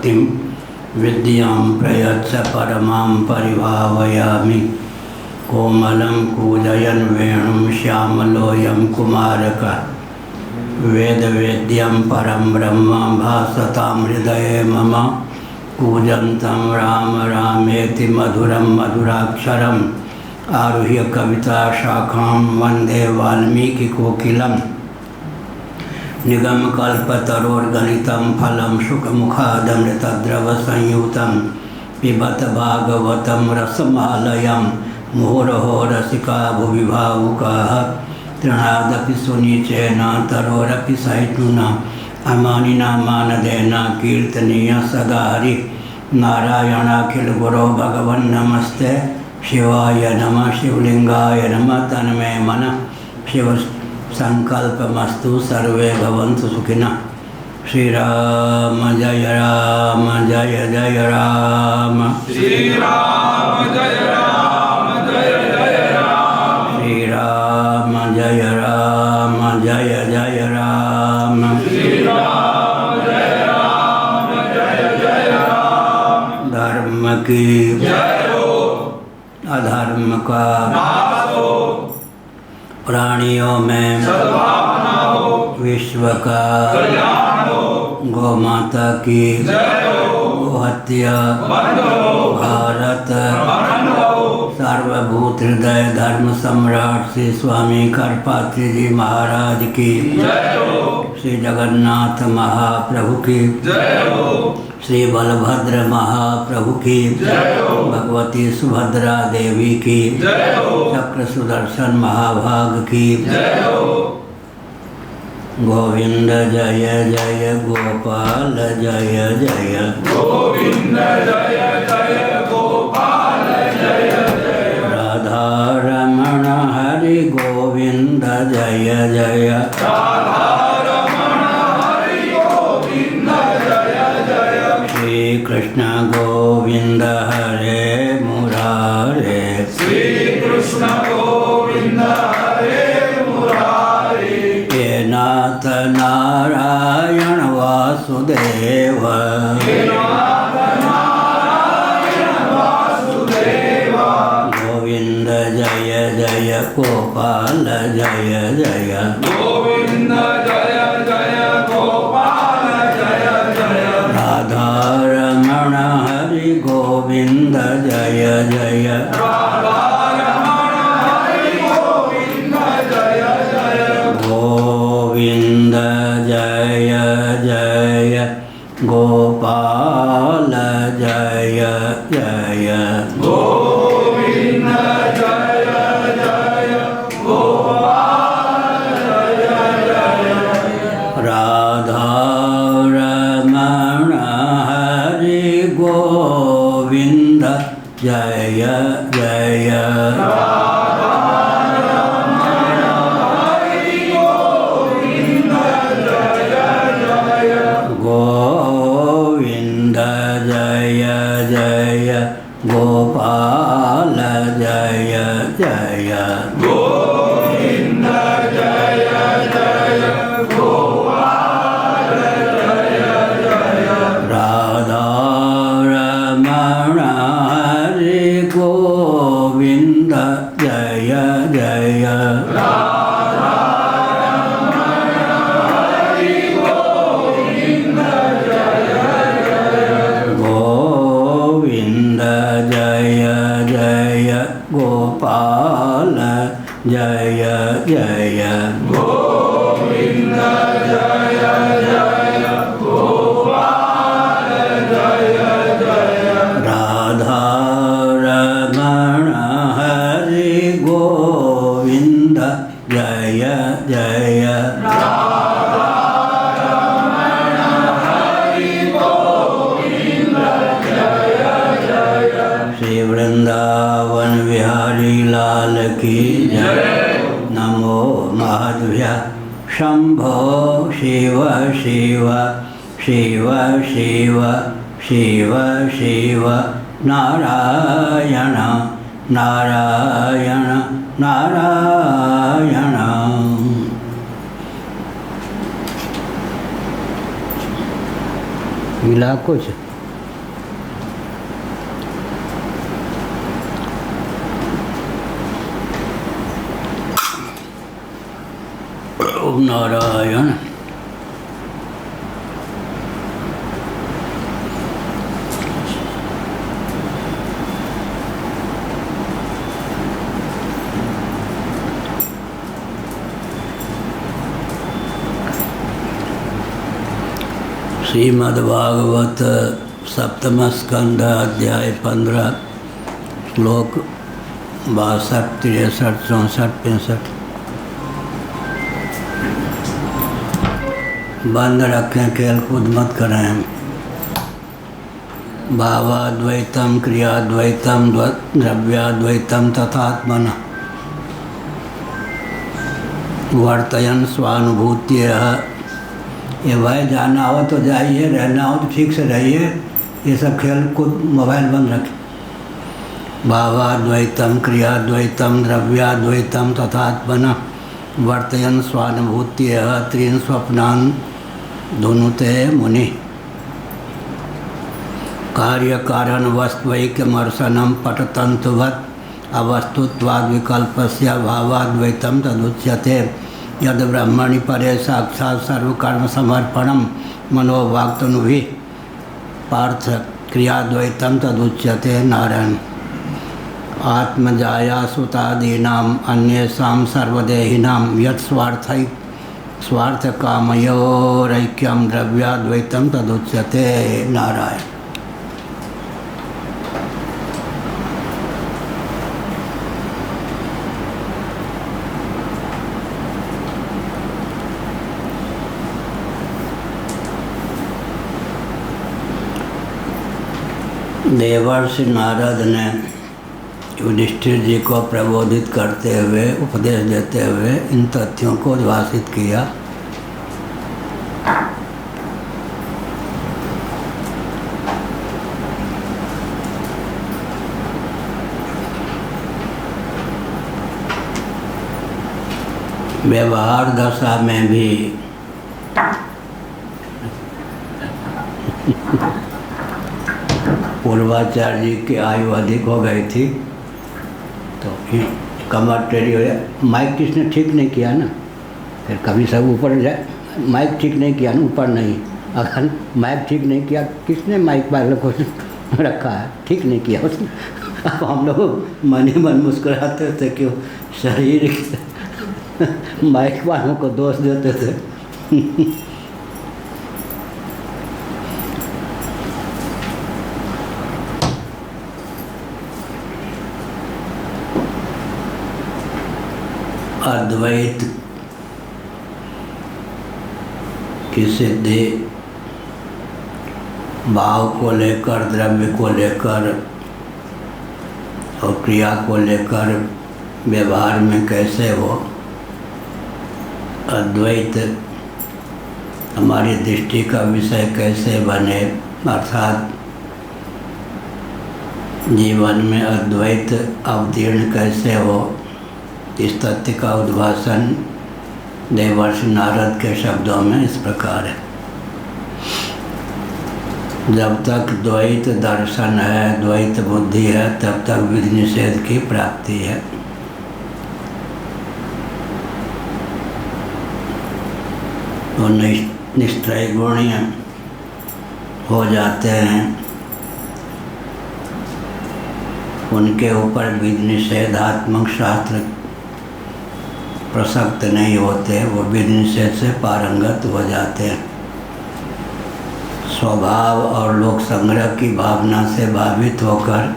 भक्तिं विद्यां प्रयच्छ परमां परिभावयामि। कोमलं कूजयन् वेणुं श्यामलोऽयं कुमारकः वेदवेद्यं परं ब्रह्म भासतां हृदये मम। कूजन्तं राम रामेति मधुरं मधुराक्षरम् आरुह्य कविताशाखां वन्दे वाल्मीकिकोकिलं। निगमकल्पतरोर्गलितं फलं शुकमुखादमृतद्रवसंयुतं पिबत भागवतं रसमालयं। मुहुरहो रसिका भुवि भावुकाः तृणादपि सुनिचेन तरोरपि सहिष्णुना अमानिना मानदेन कीर्तनीय सदा हरि। नारायणाखिल गुरो भगवन् नमस्ते शिवाय नमः। शिवलिंगाय नमः। तन्मे मन शिव संकल्पमस्तु सर्वे भवन्तु सुखिनः। श्री राम जय राम जय जय राम। श्री राम जय राम जय जय राम। श्री राम जय राम जय जय राम। श्री राम जय राम जय जय राम। धर्म की जय हो, अधर्म का नाश हो, प्राणियों में सद्भावना हो, विश्व का कल्याण हो। गौ माता की जय हो, गोहत्या बंद हो, भारत अखंड हो। सार्वभूत हृदय धर्म सम्राट श्री स्वामी करपात्री जी महाराज की जय हो, श्री जगन्नाथ महाप्रभु की जय हो, श्री बलभद्र महाप्रभु की जय हो, भगवती सुभद्रा देवी की जय हो, चक्र सुदर्शन महाभाग की जय हो। गोविंद जय जय गोपाल जय जय। गोविंद जय जय गोपाल जय जय। राधा रमण हरि गोविंद जय जय। राधा रमण हरि गोविंद जय जय। श्री कृष्ण गोविंद हरे मुरारे। श्री कृष्ण गोविंद हरे मुरारी। हे नाथ नारायण वासुदेव। नाथ नारायण वासुदेव। गोविंद जय जय गोपाल जय जय। गोविंद जय जय गोपाल जय जय। राधा रमण हरि गोविंद जय जय। राधा रमण हरि गोविंद जय जय। गोविंद जय जय गोपाल जय जय। गोविंद जय जय गोपाल जय जय। राधा रमण हरि गोविंद जय जय। राधा रमण हरि गोविंद जय जय। गोविंद जय जय गोपाल जय जय। गोविंद जय जय गोपाल जय जय। राधा रमण हरि गोविंद जय जय। राधा रमण हरि गोविंद जय जय। गोविंद जय जय गोपाल जय जय। गोविंद जय जय गोपाल जय जय। राधा रमण हरि गोविंद जय जय। राधा रमण हरि गोविंद जय जय। श्री वृंदावन बिहारी लाल की जय। नमो माधव्य शंभो शिव शिव शिव शिव शिव शिव नारायण नारायण नारायण। मिला कुछ ओम नारायण। श्रीमद्भागवत सप्तम स्कंध अध्याय 15 श्लोक 62, 63, 64, 65। बंद रखें, खेल कूद मत करें। भावाद्वैतम क्रियाद्वैतम द्रव्याद्वैतम तथात्मन वर्तयन स्वानुभूत्य। ये भाई जाना हो तो जाइए, रहना हो तो ठीक से रहिए, ये सब खेल कूद मोबाइल बंद रखें। भावाद्वैतम क्रियाद्वैतम द्रव्याद्वैतम तथात्मन वर्तयन स्वानुभूत्य त्रीन् स्वप्नान् धुनुते मुनि। कार्य कारण वस्त्वैक्यमर्शनं पटतंतुवत् अवस्तुत्वाद् विकल्पस्य भावाद्वैतम तदुच्यते। यद ब्रह्मणि परे साक्षात् सर्वकर्म समर्पणम मनोवाक्तनुभि पार्थ क्रियाद्वैतम तदुच्यते। नारायण। आत्मजाया सुतादीनाम अन्येषां सर्वदेहिनां यत् स्वार्थकामयोरैक्यं द्रव्याद्वैतम तदुच्यते। नारायण। देवर्षि नारद ने युधिष्ठिर जी को प्रबोधित करते हुए, उपदेश देते हुए इन तथ्यों को उद्भाषित किया। व्यवहार दशा में भी पूर्वाचार्य जी की आयु अधिक हो गई थी तो कमर टेढ़ी हो जाए। माइक किसने ठीक नहीं किया ना, फिर कभी सब ऊपर जाए। माइक ठीक नहीं किया ना, ऊपर नहीं। अगर माइक ठीक नहीं किया, किसने माइक वाले को रखा है, ठीक नहीं किया उसने। अब हम लोग मन ही मन मुस्कुराते थे क्यों शरीर माइक वालों को दोष देते थे। अद्वैत की सिद्धि भाव को लेकर, द्रव्य को लेकर और क्रिया को लेकर व्यवहार में कैसे हो। अद्वैत हमारी दृष्टि का विषय कैसे बने, अर्थात जीवन में अद्वैत अवतीर्ण कैसे हो, इस तथ्य का उद्भाषण देवर्षि नारद के शब्दों में इस प्रकार है। जब तक द्वैत दर्शन है, द्वैत बुद्धि है, तब तक विधि निषेध की प्राप्ति है। वो निष्त्रय गुणीय हो जाते हैं, उनके ऊपर विधि निषेधात्मक शास्त्र प्रसक्त नहीं होते, वो विधि निषेध से पारंगत हो जाते हैं। स्वभाव और लोक संग्रह की भावना से भावित होकर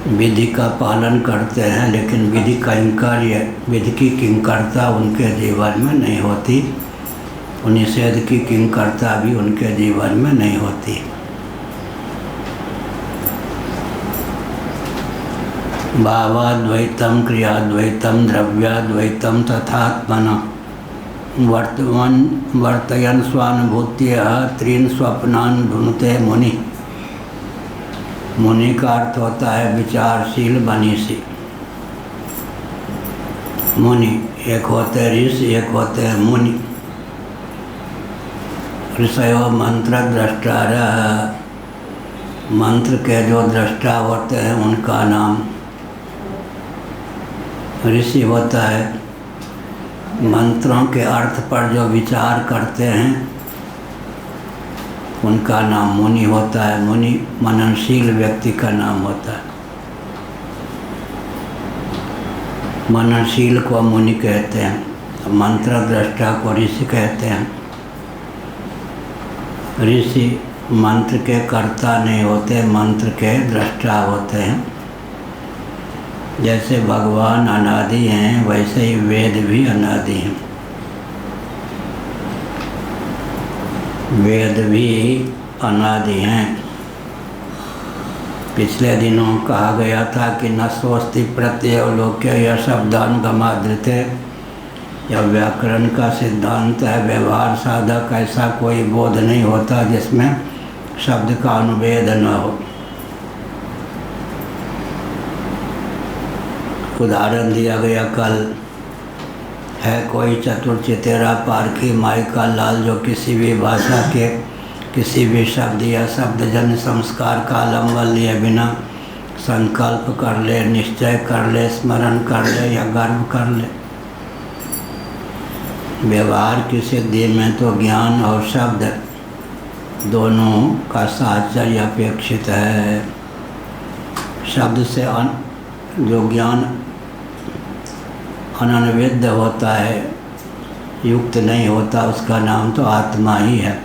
विधि का पालन करते हैं, लेकिन विधि की किंकरता उनके जीवन में नहीं होती, निषेध की किंकरता भी उनके जीवन में नहीं होती। भावाद्वैतम क्रियाद्वैतम द्रव्याद्वैतम तथात्मन वर्तयन स्वानुभूत्य त्रीन् स्वप्नान् धुनुते मुनि। मुनि का अर्थ होता है विचारशील मनीषी। मुनि एक होते ऋषि, एक होते हैं मुनि। ऋषयो मंत्र द्रष्टारः, मंत्र के जो दृष्टा होते हैं उनका नाम ऋषि होता है। मंत्रों के अर्थ पर जो विचार करते हैं उनका नाम मुनि होता है। मुनि मननशील व्यक्ति का नाम होता है। मननशील को मुनि कहते हैं, मंत्र दृष्टा को ऋषि कहते हैं। ऋषि मंत्र के कर्ता नहीं होते, मंत्र के दृष्टा होते हैं। जैसे भगवान अनादि हैं वैसे ही वेद भी अनादि हैं। वेद भी अनादि हैं। पिछले दिनों कहा गया था कि न स्वस्ति प्रत्ययोलोक्य यह शब्दानुगमादृते, यह व्याकरण का सिद्धांत है। व्यवहार साधक ऐसा कोई बोध नहीं होता जिसमें शब्द का अनुवेद न हो। उदाहरण दिया गया कल, है कोई चतुर चितेरा पारखी माई का लाल जो किसी भी भाषा के किसी भी शब्द या शब्दजन्य संस्कार का आलम्बन लिए बिना संकल्प कर ले, निश्चय कर ले, स्मरण कर ले या गर्व कर ले। व्यवहार की सिद्धि में तो ज्ञान और शब्द दोनों का साहचर्य अपेक्षित है। शब्द से जो ज्ञान अनन्वित होता है, युक्त नहीं होता, उसका नाम तो आत्मा ही है।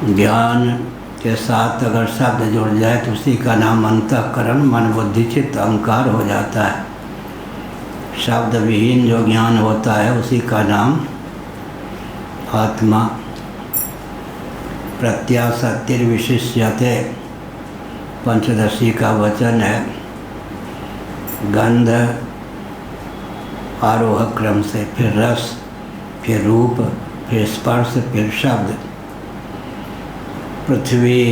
ज्ञान के साथ अगर शब्द जुड़ जाए तो उसी का नाम अंतःकरण, मन, बुद्धि, चित्त, अहंकार हो जाता है। शब्द विहीन जो ज्ञान होता है उसी का नाम आत्मा। प्रत्यासक्तिर्विशिष्यते पंचदशी का वचन है। गंध आरोह क्रम से, फिर रस, फिर रूप, फिर स्पर्श, फिर शब्द। पृथ्वी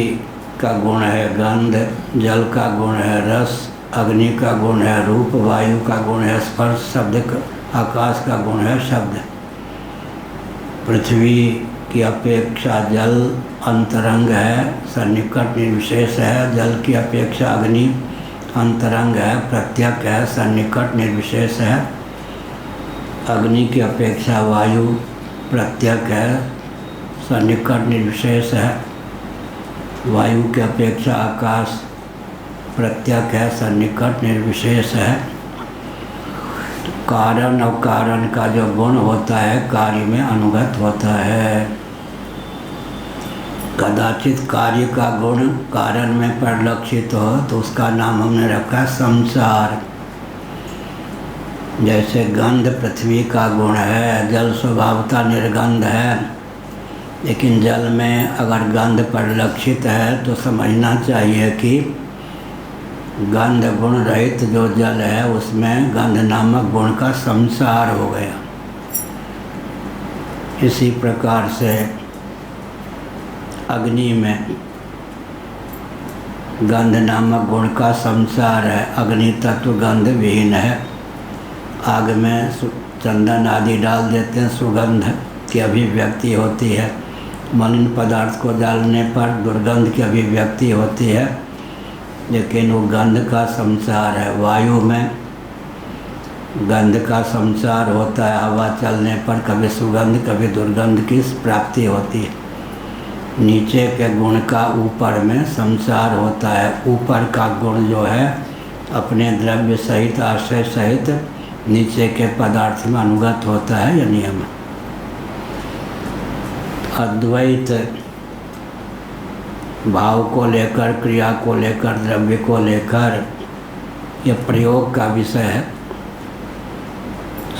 का गुण है गंध, जल का गुण है रस, अग्नि का गुण है रूप, वायु का गुण है स्पर्श, आकाश का गुण है शब्द। पृथ्वी की अपेक्षा जल अंतरंग है, सन्निकट निर्विशेष है। जल की अपेक्षा अग्नि अंतरंग है, प्रत्यक है, सन्निकट निर्विशेष है। अग्नि की अपेक्षा वायु प्रत्यक है, सन्निकट निर्विशेष है। वायु की अपेक्षा आकाश प्रत्यक है, सन्निकट निर्विशेष है। कारण और कारण का जो गुण होता है कार्य में अनुगत होता है। कदाचित कार्य का गुण कारण में परिलक्षित हो तो उसका नाम हमने रखा संसार। जैसे गंध पृथ्वी का गुण है, जल स्वभावतः निर्गंध है, लेकिन जल में अगर गंध परिलक्षित है तो समझना चाहिए कि गंध गुण रहित जो जल है उसमें गंध नामक गुण का संसार हो गया। इसी प्रकार से अग्नि में गंध नामक गुण का संसार है। अग्नि तत्व गंध विहीन है। आग में चंदन आदि डाल देते हैं, सुगंध की अभिव्यक्ति होती है। मलिन पदार्थ को डालने पर दुर्गंध की अभिव्यक्ति होती है, लेकिन वो गंध का संसार है। वायु में गंध का संसार होता है। हवा चलने पर कभी सुगंध कभी दुर्गंध की प्राप्ति होती है। नीचे के गुण का ऊपर में संसार होता है। ऊपर का गुण जो है अपने द्रव्य सहित, आश्रय सहित नीचे के पदार्थ में अनुगत होता है या नियम। अद्वैत भाव को लेकर, क्रिया को लेकर, द्रव्य को लेकर यह प्रयोग का विषय है।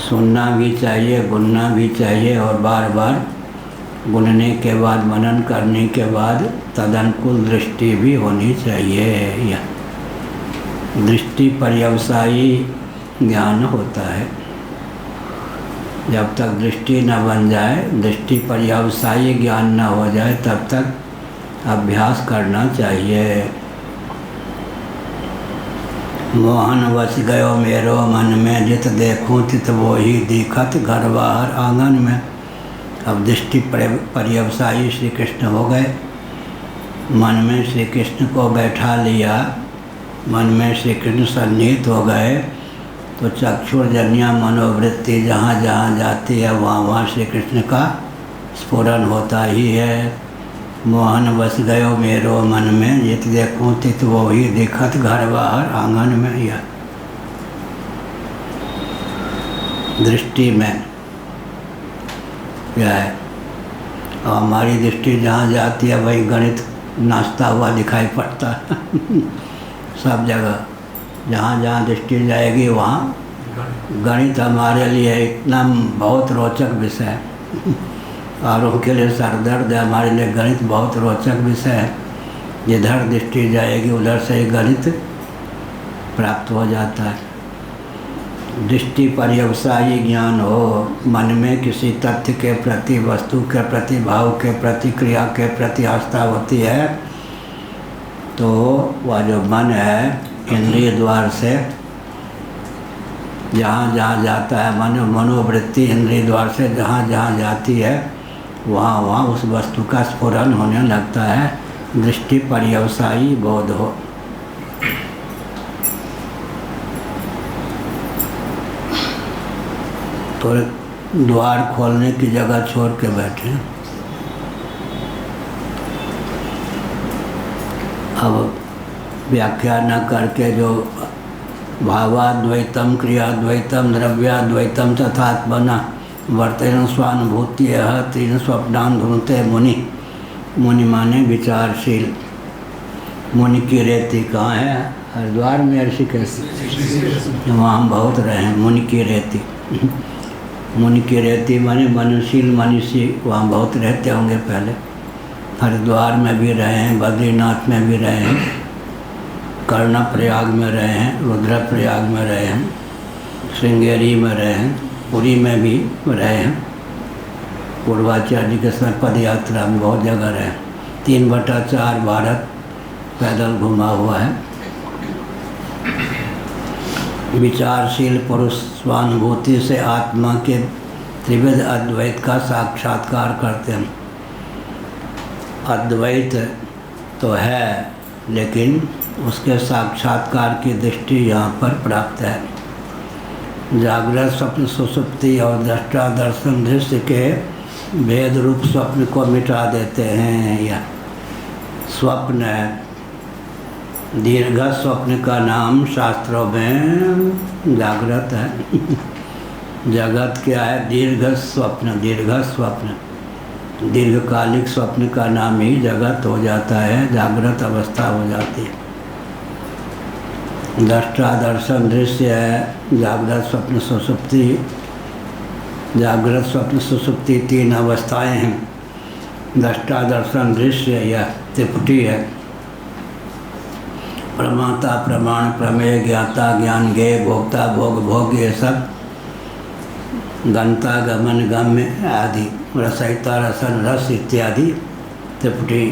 सुनना भी चाहिए, गुनना भी चाहिए और बार बार गुनने के बाद, मनन करने के बाद तदनुकूल दृष्टि भी होनी चाहिए। यह दृष्टि पर्यवसायी ज्ञान होता है। जब तक दृष्टि न बन जाए, दृष्टि पर्यवसायी ज्ञान न हो जाए, तब तक अभ्यास करना चाहिए। मोहन वस गयो मेरो मन में, जित देखूं तित वो ही दिखत घर बाहर आंगन में। अब दृष्टि पर्यवसायी श्री कृष्ण हो गए। मन में श्री कृष्ण को बैठा लिया, मन में श्री कृष्ण सन्निहित हो गए तो चक्षुर्जन्या मनोवृत्ति जहाँ जहाँ जाती है वहाँ वहाँ श्री कृष्ण का स्फुरन होता ही है। मोहन बस गयो मेरो मन में, जित देखूँ तित वो ही दिखत घर बाहर आंगन में। यह दृष्टि में क्या है, और हमारी दृष्टि जहाँ जाती है वही गणित नाचता हुआ दिखाई पड़ता है सब जगह। जहाँ जहाँ दृष्टि जाएगी वहाँ गणित हमारे लिए इतना बहुत रोचक विषय है, और उनके लिए सरदर्द है। हमारे लिए गणित बहुत रोचक विषय है। जिधर दृष्टि जाएगी उधर से ही गणित प्राप्त हो जाता है। दृष्टि पर्यवसायी ज्ञान हो, मन में किसी तथ्य के प्रति, वस्तु के प्रति, भाव के प्रति, क्रिया के प्रति आस्था होती है, तो वह जो मन है इंद्रिय द्वार से जहाँ जहाँ जाता है, मनोवृत्ति इंद्रिय द्वार से जहाँ जहाँ जाती है वहाँ वहाँ उस वस्तु का स्फुरन होने लगता है। दृष्टि पर्यवसायी बोध हो। तो द्वार खोलने की जगह छोड़ के बैठे। अब व्याख्या न करके जो भावाद्वैतम क्रियाद्वैतम द्रव्याद्वैतम तथात्मना वर्तेन स्वानुभूति तीन स्वप्नान धुनते मुनि। मुनि माने विचारशील। मुनि की रेती कहाँ है? हरिद्वार में, ऋषिकेश, वहाँ हम बहुत रहे हैं। मुनि की रेती, मुनि की रेती माने मनुशील मनीषी, वहाँ बहुत रहते होंगे पहले। हरिद्वार में भी रहे हैं, बद्रीनाथ में भी रहे हैं, कर्णप्रयाग में रहे हैं, रुद्रप्रयाग में रहे हैं, श्रृंगेरी में रहे हैं, पुरी में भी रहे हैं। पूर्वाचार्य के समय पद यात्रा में बहुत जगह रहे। 3/4 भारत पैदल घुमा हुआ है। विचारशील पुरुष स्वानुभूति से आत्मा के त्रिविध अद्वैत का साक्षात्कार करते हैं। अद्वैत तो है, लेकिन उसके साक्षात्कार की दृष्टि यहाँ पर प्राप्त है। जागृत स्वप्न सुषुप्ति और दृष्टा दर्शन दृश्य के भेद रूप स्वप्न को मिटा देते हैं। यह स्वप्न है। दीर्घ स्वप्न का नाम शास्त्रों में जागृत है। जगत क्या है? दीर्घ स्वप्न। दीर्घ स्वप्न, दीर्घकालिक स्वप्न का नाम ही जगत हो जाता है, जागृत अवस्था हो जाती है। दृष्टा दर्शन दृश्य है। जागृत स्वप्न सुषुप्ति, जागृत स्वप्न सुषुप्ति 3 अवस्थाएं हैं। दृष्टा दर्शन दृश्य यह त्रिपुटी है। प्रमाता प्रमाण प्रमेय ज्ञाता ज्ञान ज्ञेय भोक्ता भोग भोग, ये सब गंता गमन गम्य आदि, रसयिता रसन रस इत्यादि त्रिपुटी।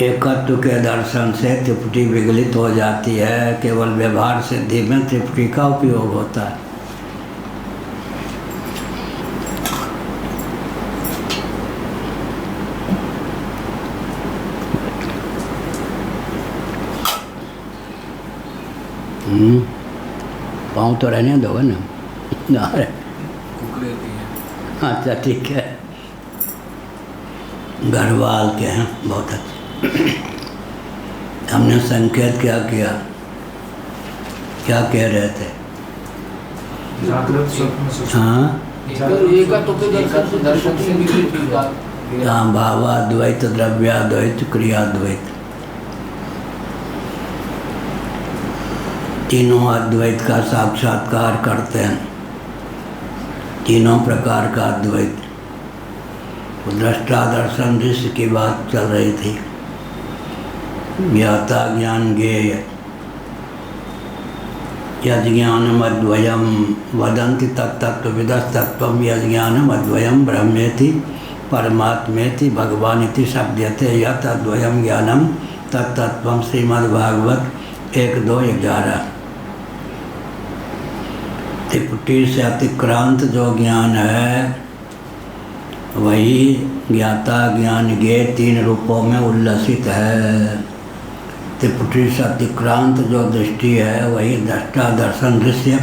एकत्व के दर्शन से त्रिपुटी विगलित हो जाती है। केवल व्यवहार सिद्धि में त्रिपुटी का उपयोग होता है। पाँव तो रहने दो ना। अच्छा ठीक है, गढ़वाल के हैं, बहुत अच्छे। हमने संकेत क्या किया, क्या कह रहे थे? हाँ, भावाद्वैत द्रव्याद्वैत क्रियाद्वैत, तीनों अद्वैत का साक्षात्कार करते हैं। तीनों प्रकार का अद्वैत। दृष्टा दर्शन दृश्य की बात चल रही थी। ज्ञाता ज्ञान ज्ञेय, यद ज्ञानम अद्वयम वदन्ति तत्तत्त्वविदस्तत्त्वं यद ज्ञानम अद्वयम ब्रह्मेति परमात्मेति भगवानिति शब्दयते यत् अद्वयम ज्ञानम तत्तत्त्वं श्रीमद्भागवत 1-2-11। त्रिपुटी से अतिक्रांत जो ज्ञान है वही ज्ञाता ज्ञान ज्ञेय 3 रूपों में उल्लसित है। त्रिपुटी से अतिक्रांत जो दृष्टि है वही दृष्टा दर्शन दृश्य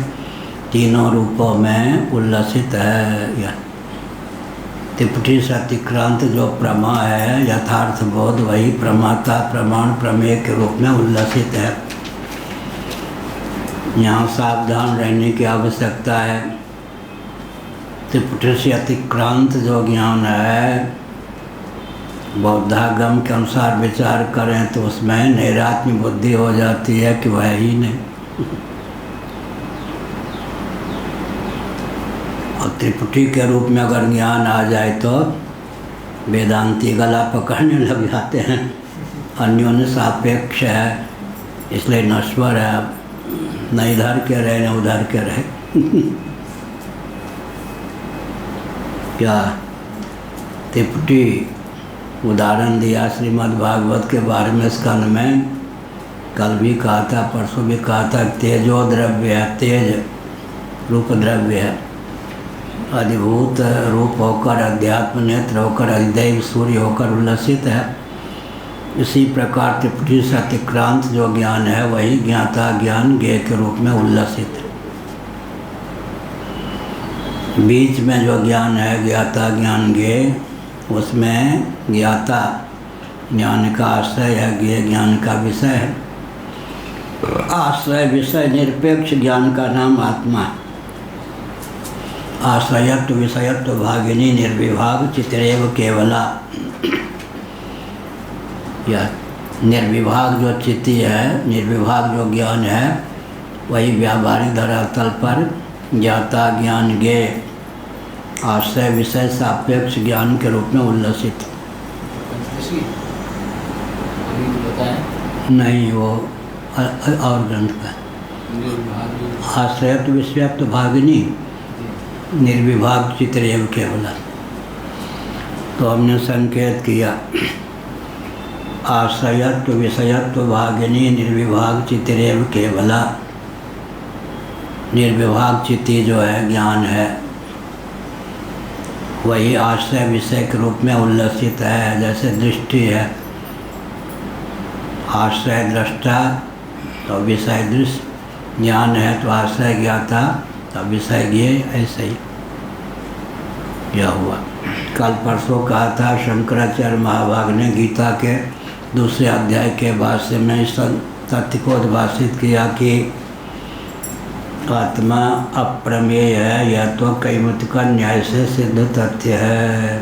तीनों रूपों में उल्लसित है। यह त्रिपुटी से अतिक्रांत जो प्रमा है यथार्थ बोध वही प्रमाता प्रमाण प्रमेय के रूप में उल्लसित है। यहाँ सावधान रहने की आवश्यकता है। त्रिपुटी से अतिक्रांत जो ज्ञान है बौद्धागम के अनुसार विचार करें तो उसमें नैरात्म्य बुद्धि हो जाती है कि वह ही नहीं। और त्रिपुटी के रूप में अगर ज्ञान आ जाए तो वेदांती गला पकड़ने लग जाते हैं। अन्योन्य सापेक्ष है इसलिए नश्वर है, न इधर के रहे न उधर के रहे। क्या त्रिपुटी उदाहरण दिया श्रीमद् भागवत के बारे में स्कंद में, कल भी कहा था परसों भी कहा था तेजो द्रव्य है, तेज रूप द्रव्य है, अधिभूत रूप होकर अध्यात्म नेत्र होकर अधिदैव सूर्य होकर उल्लसित है। इसी प्रकार त्रिपुटी से अतिक्रांत जो ज्ञान है वही ज्ञाता ज्ञान ज्ञेय के रूप में उल्लसित है। बीच में जो ज्ञान है ज्ञाता ज्ञान ज्ञेय, उसमें ज्ञाता ज्ञान का आश्रय है, ज्ञेय ज्ञान का विषय है। आश्रय विषय निरपेक्ष ज्ञान का नाम आत्मा है। आश्रयत्व विषयत्व भागिनी निर्विभाग चित्रेव केवला। यह निर्विभाग जो चित्ती है, निर्विभाग जो ज्ञान है वही व्यावहारिक धरातल पर ज्ञाता ज्ञान ज्ञेय आश्रय विषय सापेक्ष ज्ञान के रूप में उल्लसित। नहीं वो और ग्रंथ का आश्रयत्व विषयत्व भागिनी निर्विभाग चित्रेव केवला। तो हमने संकेत किया आश्रयत्व विषयत्व भागिनी निर्विभाग चित्रेव केवला। निर्विभाग चित्ती जो है ज्ञान है वही आश्रय विषय के रूप में उल्लसित है। जैसे दृष्टि है, आश्रय दृष्टा तो विषय दृश्य, ज्ञान है तो आश्रय ज्ञाता तो विषय ज्ञेय, ऐसे ही यह हुआ। कल परसों कहा था शंकराचार्य महाभाग ने गीता के दूसरे अध्याय के भाष्य में इस तथ्य को उद्भाषित किया कि आत्मा अप्रमेय है। यह तो कैमुतिक न्याय से सिद्ध तथ्य है।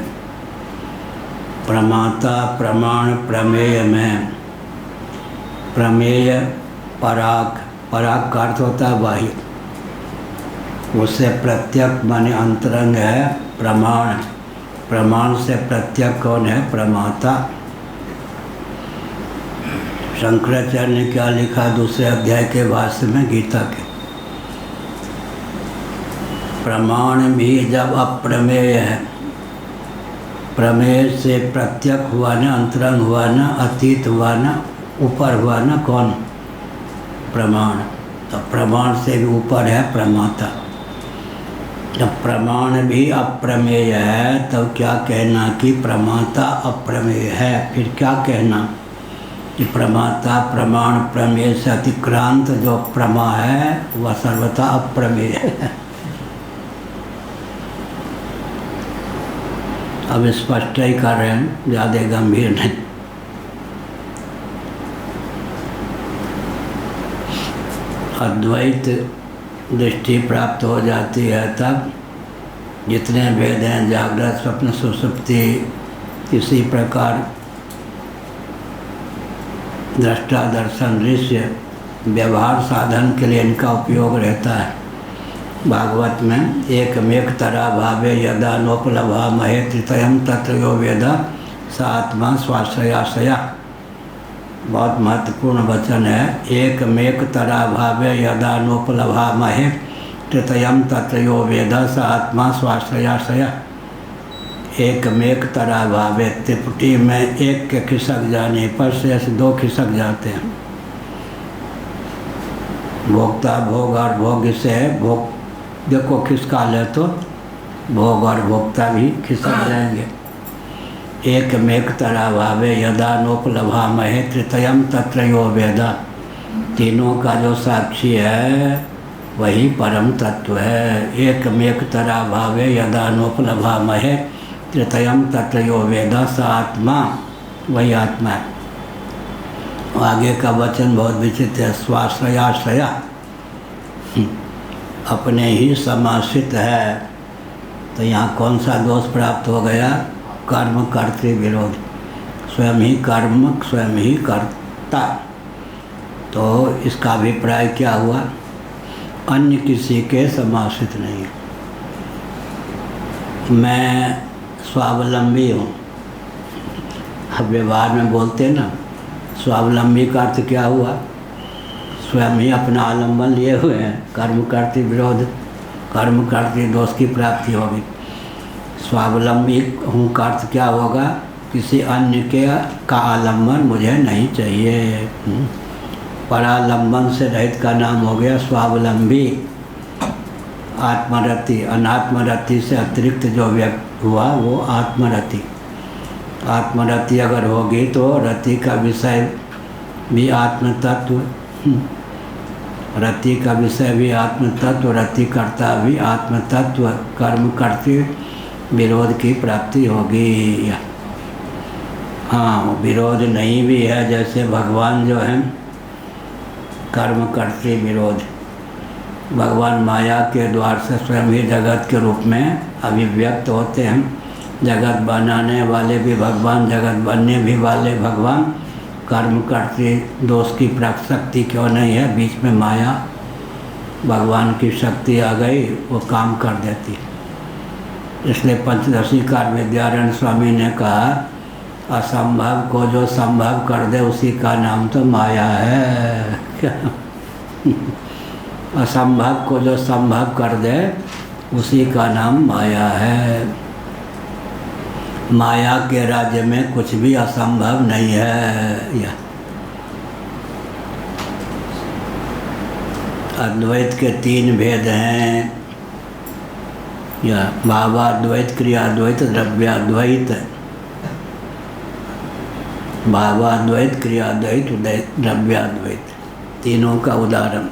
प्रमाता प्रमाण प्रमेय में प्रमेय पराग, पराग का अर्थ होता है बाह्य, उससे प्रत्यक माने अंतरंग है प्रमाण, प्रमाण से प्रत्यक कौन है प्रमाता। शंकराचार्य ने क्या लिखा दूसरे अध्याय के भाष्य में गीता के, प्रमाण भी जब अप्रमेय है, प्रमेय से प्रत्यक हुआ ना, अंतरंग हुआ ना, अतीत हुआ ना, ऊपर हुआ ना कौन प्रमाण। तो प्रमाण से भी ऊपर है प्रमाता। जब प्रमाण भी अप्रमेय है तब तो क्या कहना कि प्रमाता अप्रमेय है। फिर क्या कहना कि प्रमाता प्रमाण प्रमेय से अतिक्रांत जो प्रमा है वह सर्वथा अप्रमेय है। अब स्पष्ट ही कर रहे हैं, ज़्यादा गंभीर नहीं। अद्वैत दृष्टि प्राप्त हो जाती है तब जितने भेद हैं जागृत स्वप्न सुषुप्ति, इसी प्रकार दृष्टा दर्शन दृश्य व्यवहार साधन के लिए इनका उपयोग रहता है। भागवत में एकमेक तरा भावे यदा नोपलभा महे तृतयम तत्र यो वेद स आत्मा स्वाश्रयाश्रया। बहुत महत्वपूर्ण वचन है। एकमेक तरा भावे यदा नोपलभा महे तृतयम तत्र यो वेद स आत्मा स्वाश्रयाश्रया। एकमेक तरा भावे, त्रिपुटी में एक के खिसक जाने पर शेष दो खिसक जाते हैं। भोक्ता भोग और भोग से भोग देखो खिसका ले तो भोग और भोक्ता भी खिसक जाएंगे। एकमेकतरा भावे यदा नोपलभामहे तृतीयम तत्रयो वेदा। तीनों का जो साक्षी है वही परम तत्व है। एकमेकतरा भावे यदा नोपलभामहे तृतीयम तत्रयो वेदा। स आत्मा वही आत्मा है। आगे का वचन बहुत विचित्र है। स्वाश्रयाश्रया अपने ही समाश्रित है। तो यहाँ कौन सा दोष प्राप्त हो गया? कर्म कर्तृ विरोध। स्वयं ही कर्म स्वयं ही कर्ता। तो इसका अभिप्राय क्या हुआ? अन्य किसी के समाश्रित नहीं। मैं स्वावलंबी हूँ। अब व्यवहार में बोलते ना, स्वावलंबी का अर्थ क्या हुआ? स्वयं ही अपना आलम्बन लिए हुए हैं। कर्म करते विरोध, कर्म करते दोष की प्राप्ति होगी। स्वावलंबी हूँ का अर्थ क्या होगा? किसी अन्य के का आलम्बन मुझे नहीं चाहिए। परालंबन से रहित का नाम हो गया स्वावलंबी। आत्मरति, अनात्मरति से अतिरिक्त जो व्यक्त हुआ वो आत्मरति। आत्मरति अगर होगी तो रति का विषय भी आत्म तत्व, रति का विषय भी आत्म तत्व, रति कर्ता भी आत्म तत्व। कर्म करते विरोध की प्राप्ति होगी। हाँ, विरोध नहीं भी है। जैसे भगवान जो हैं कर्म करते विरोध, भगवान माया के द्वार से स्वयं ही जगत के रूप में अभिव्यक्त होते हैं। जगत बनाने वाले भी भगवान, जगत बनने भी वाले भगवान। कर्म करते दोष की शक्ति क्यों नहीं है? बीच में माया, भगवान की शक्ति आ गई, वो काम कर देती है। इसलिए पंचदशी कार विद्यारण्य स्वामी ने कहा, असंभव को जो संभव कर दे उसी का नाम तो माया है। असंभव को जो संभव कर दे उसी का नाम माया है। माया के राज्य में कुछ भी असंभव नहीं है। या अद्वैत के तीन भेद हैं। या भावाद्वैत, क्रियाद्वैत, द्रव्याद्वैत। भावाद्वैत, क्रियाद्वैत, द्रव्याद्वैत, तीनों का उदाहरण।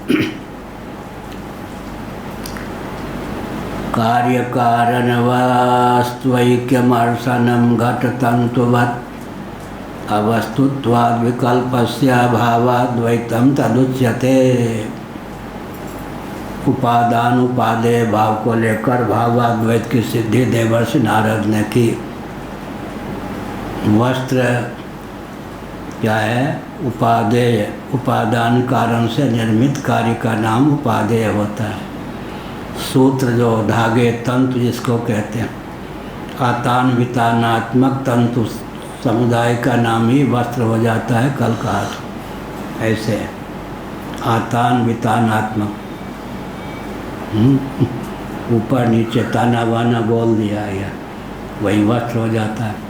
कार्य कारण वस्तुैक्यमर्शनम घटतंतुवत् अवस्तुत्वाद् विकल्पस्य भावाद्वैतम तदुच्यते। उपादान उपादेय भाव को लेकर भावाद्वैत की सिद्धि देवर्षि नारद ने की। वस्त्र क्या है? उपादेय, उपादान कारण से निर्मित कार्य का नाम उपादेय होता है। सूत्र जो धागे, तंतु जिसको कहते हैं, आतान वितानात्मक तंतु समुदाय का नाम ही वस्त्र हो जाता है। कल कहा था ऐसे, आतान वितानात्मक, ऊपर नीचे ताना बाना बोल दिया गया, वही वस्त्र हो जाता है।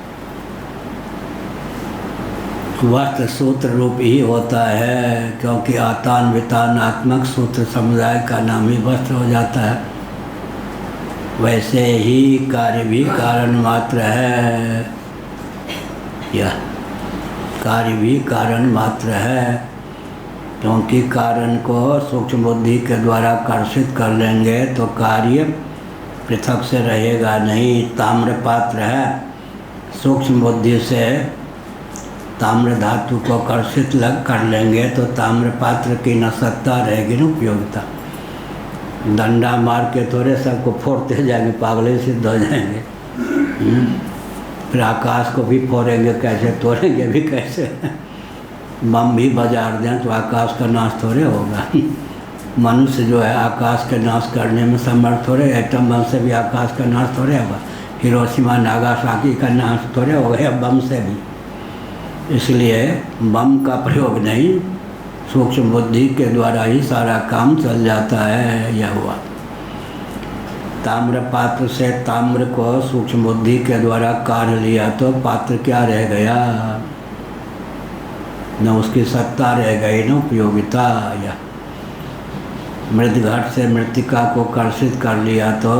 वस्त्र सूत्र रूप ही होता है, क्योंकि आतान वितानात्मक सूत्र समुदाय का नाम ही वस्त्र हो जाता है। वैसे ही कार्य भी कारण मात्र है। यह कार्य भी कारण मात्र है, क्योंकि कारण को सूक्ष्म बुद्धि के द्वारा कर्षित कर लेंगे तो कार्य पृथक से रहेगा नहीं। ताम्र पात्र है, सूक्ष्म बुद्धि से ताम्र धातु को कर्षित कर लेंगे तो ताम्र पात्र की न सत्ता रहेगी न उपयोगिता। डंडा मार के थोड़े सबको फोड़ते जाएंगे, पागले सिद्ध हो जाएंगे। फिर आकाश को भी फोड़ेंगे कैसे, तोड़ेंगे भी कैसे। बम भी बाजार दें तो आकाश का नाश थोड़े होगा। मनुष्य जो है आकाश के नाश करने में समर्थ थोड़े। एटम बम से भी आकाश का नाश थोड़े होगा। हिरोशिमा नागासाकी का नाश थोड़े हो गया बम से भी। इसलिए बम का प्रयोग नहीं, सूक्ष्म बुद्धि के द्वारा ही सारा काम चल जाता है। यह हुआ। ताम्र पात्र से ताम्र को सूक्ष्म बुद्धि के द्वारा काढ़ लिया तो पात्र क्या रह गया? न उसकी सत्ता रह गई न उपयोगिता। या मृद घट से मृतिका को कर्षित कर लिया तो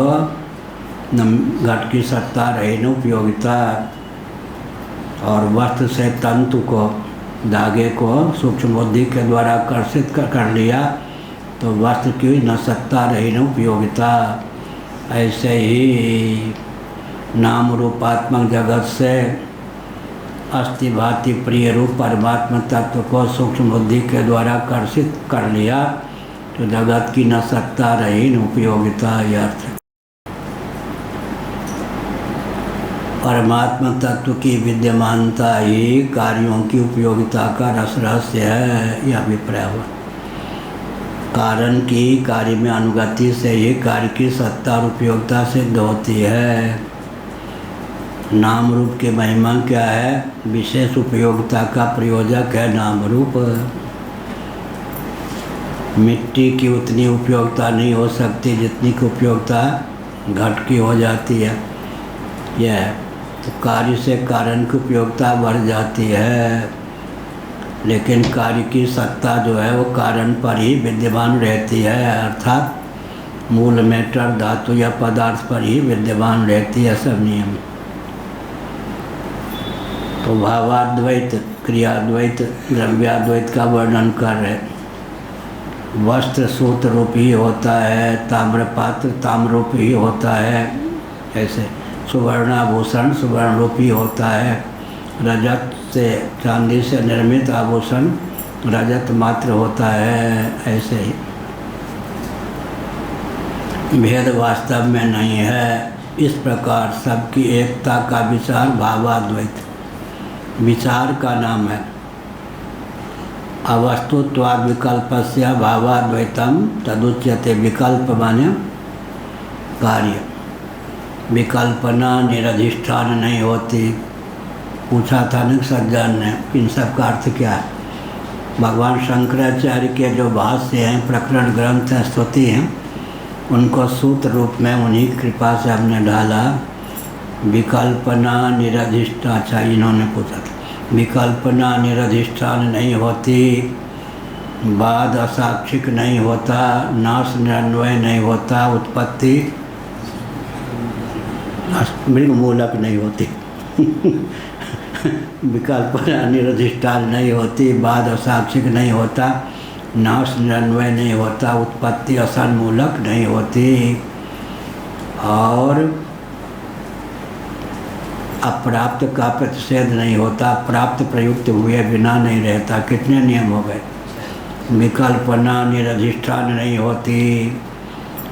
न घट की सत्ता रही न उपयोगिता। और वस्त्र से तंतु को, धागे को सूक्ष्म बुद्धि के द्वारा आकर्षित कर लिया तो वस्त्र की न सत्ता रही न उपयोगिता। ऐसे ही नाम रूपात्मक जगत से अस्थि भांति प्रिय रूप परमात्मा तत्व को सूक्ष्म बुद्धि के द्वारा आकर्षित कर लिया तो जगत की न सत्ता रही न उपयोगिता। यह अर्थ परमात्मा तत्व की विद्यमानता ही कार्यों की उपयोगिता का रस रहस्य है, यह अभिप्राय हुआ। कारण की कार्य में अनुगति से ही कार्य की सत्ता और उपयोगिता सिद्ध होती है। नाम रूप की महिमा क्या है? विशेष उपयोगिता का प्रयोजक है नाम रूप। मिट्टी की उतनी उपयोगिता नहीं हो सकती जितनी की उपयोगिता घट की हो जाती है। यह तो कार्य से कारण की उपयोगिता बढ़ जाती है, लेकिन कार्य की सत्ता जो है वो कारण पर ही विद्यमान रहती है, अर्थात मूल मैटर धातु या पदार्थ पर ही विद्यमान रहती है। सब नियम तो भावाद्वैत, क्रियाद्वैत, द्रव्याद्वैत का वर्णन कर रहे। वस्त्र सूत्र रूप ही होता है, ताम्रपात्र ताम्र रूप ही होता है, ऐसे सुवर्णाभूषण सुवर्ण रूपी होता है। रजत से, चांदी से निर्मित आभूषण रजत मात्र होता है। ऐसे ही भेद वास्तव में नहीं है। इस प्रकार सबकी एकता का विचार भावाद्वैत विचार का नाम है। अवस्तुत्वाद विकल्पस्य भावाद्वैतम तदुच्यते। विकल्प माने कार्य, विकल्पना निरधिष्ठान नहीं होती। पूछा था न सज्जन ने, इन सब का अर्थ क्या है? भगवान शंकराचार्य के जो भाष्य हैं, प्रकरण ग्रंथ हैं, स्तुति हैं, उनको सूत्र रूप में उन्हीं की कृपा से हमने डाला। विकल्पना निरधिष्ठान, अच्छा इन्होंने पूछा था, विकल्पना निरधिष्ठान नहीं होती, बाद असाक्षिक नहीं होता, नाश निरन्वय नहीं होता, उत्पत्ति मृग मूलक नहीं होती विकल्पना निरधिष्ठान नहीं होती, बाद असाक्षिक नहीं होता, नाश निरन्वय नहीं होता, उत्पत्ति असन्मूलक नहीं होती, और अप्राप्त का प्रतिषेध नहीं होता, प्राप्त प्रयुक्त हुए बिना नहीं रहता। कितने नियम हो गए? विकल्पना निरधिष्ठान नहीं होती,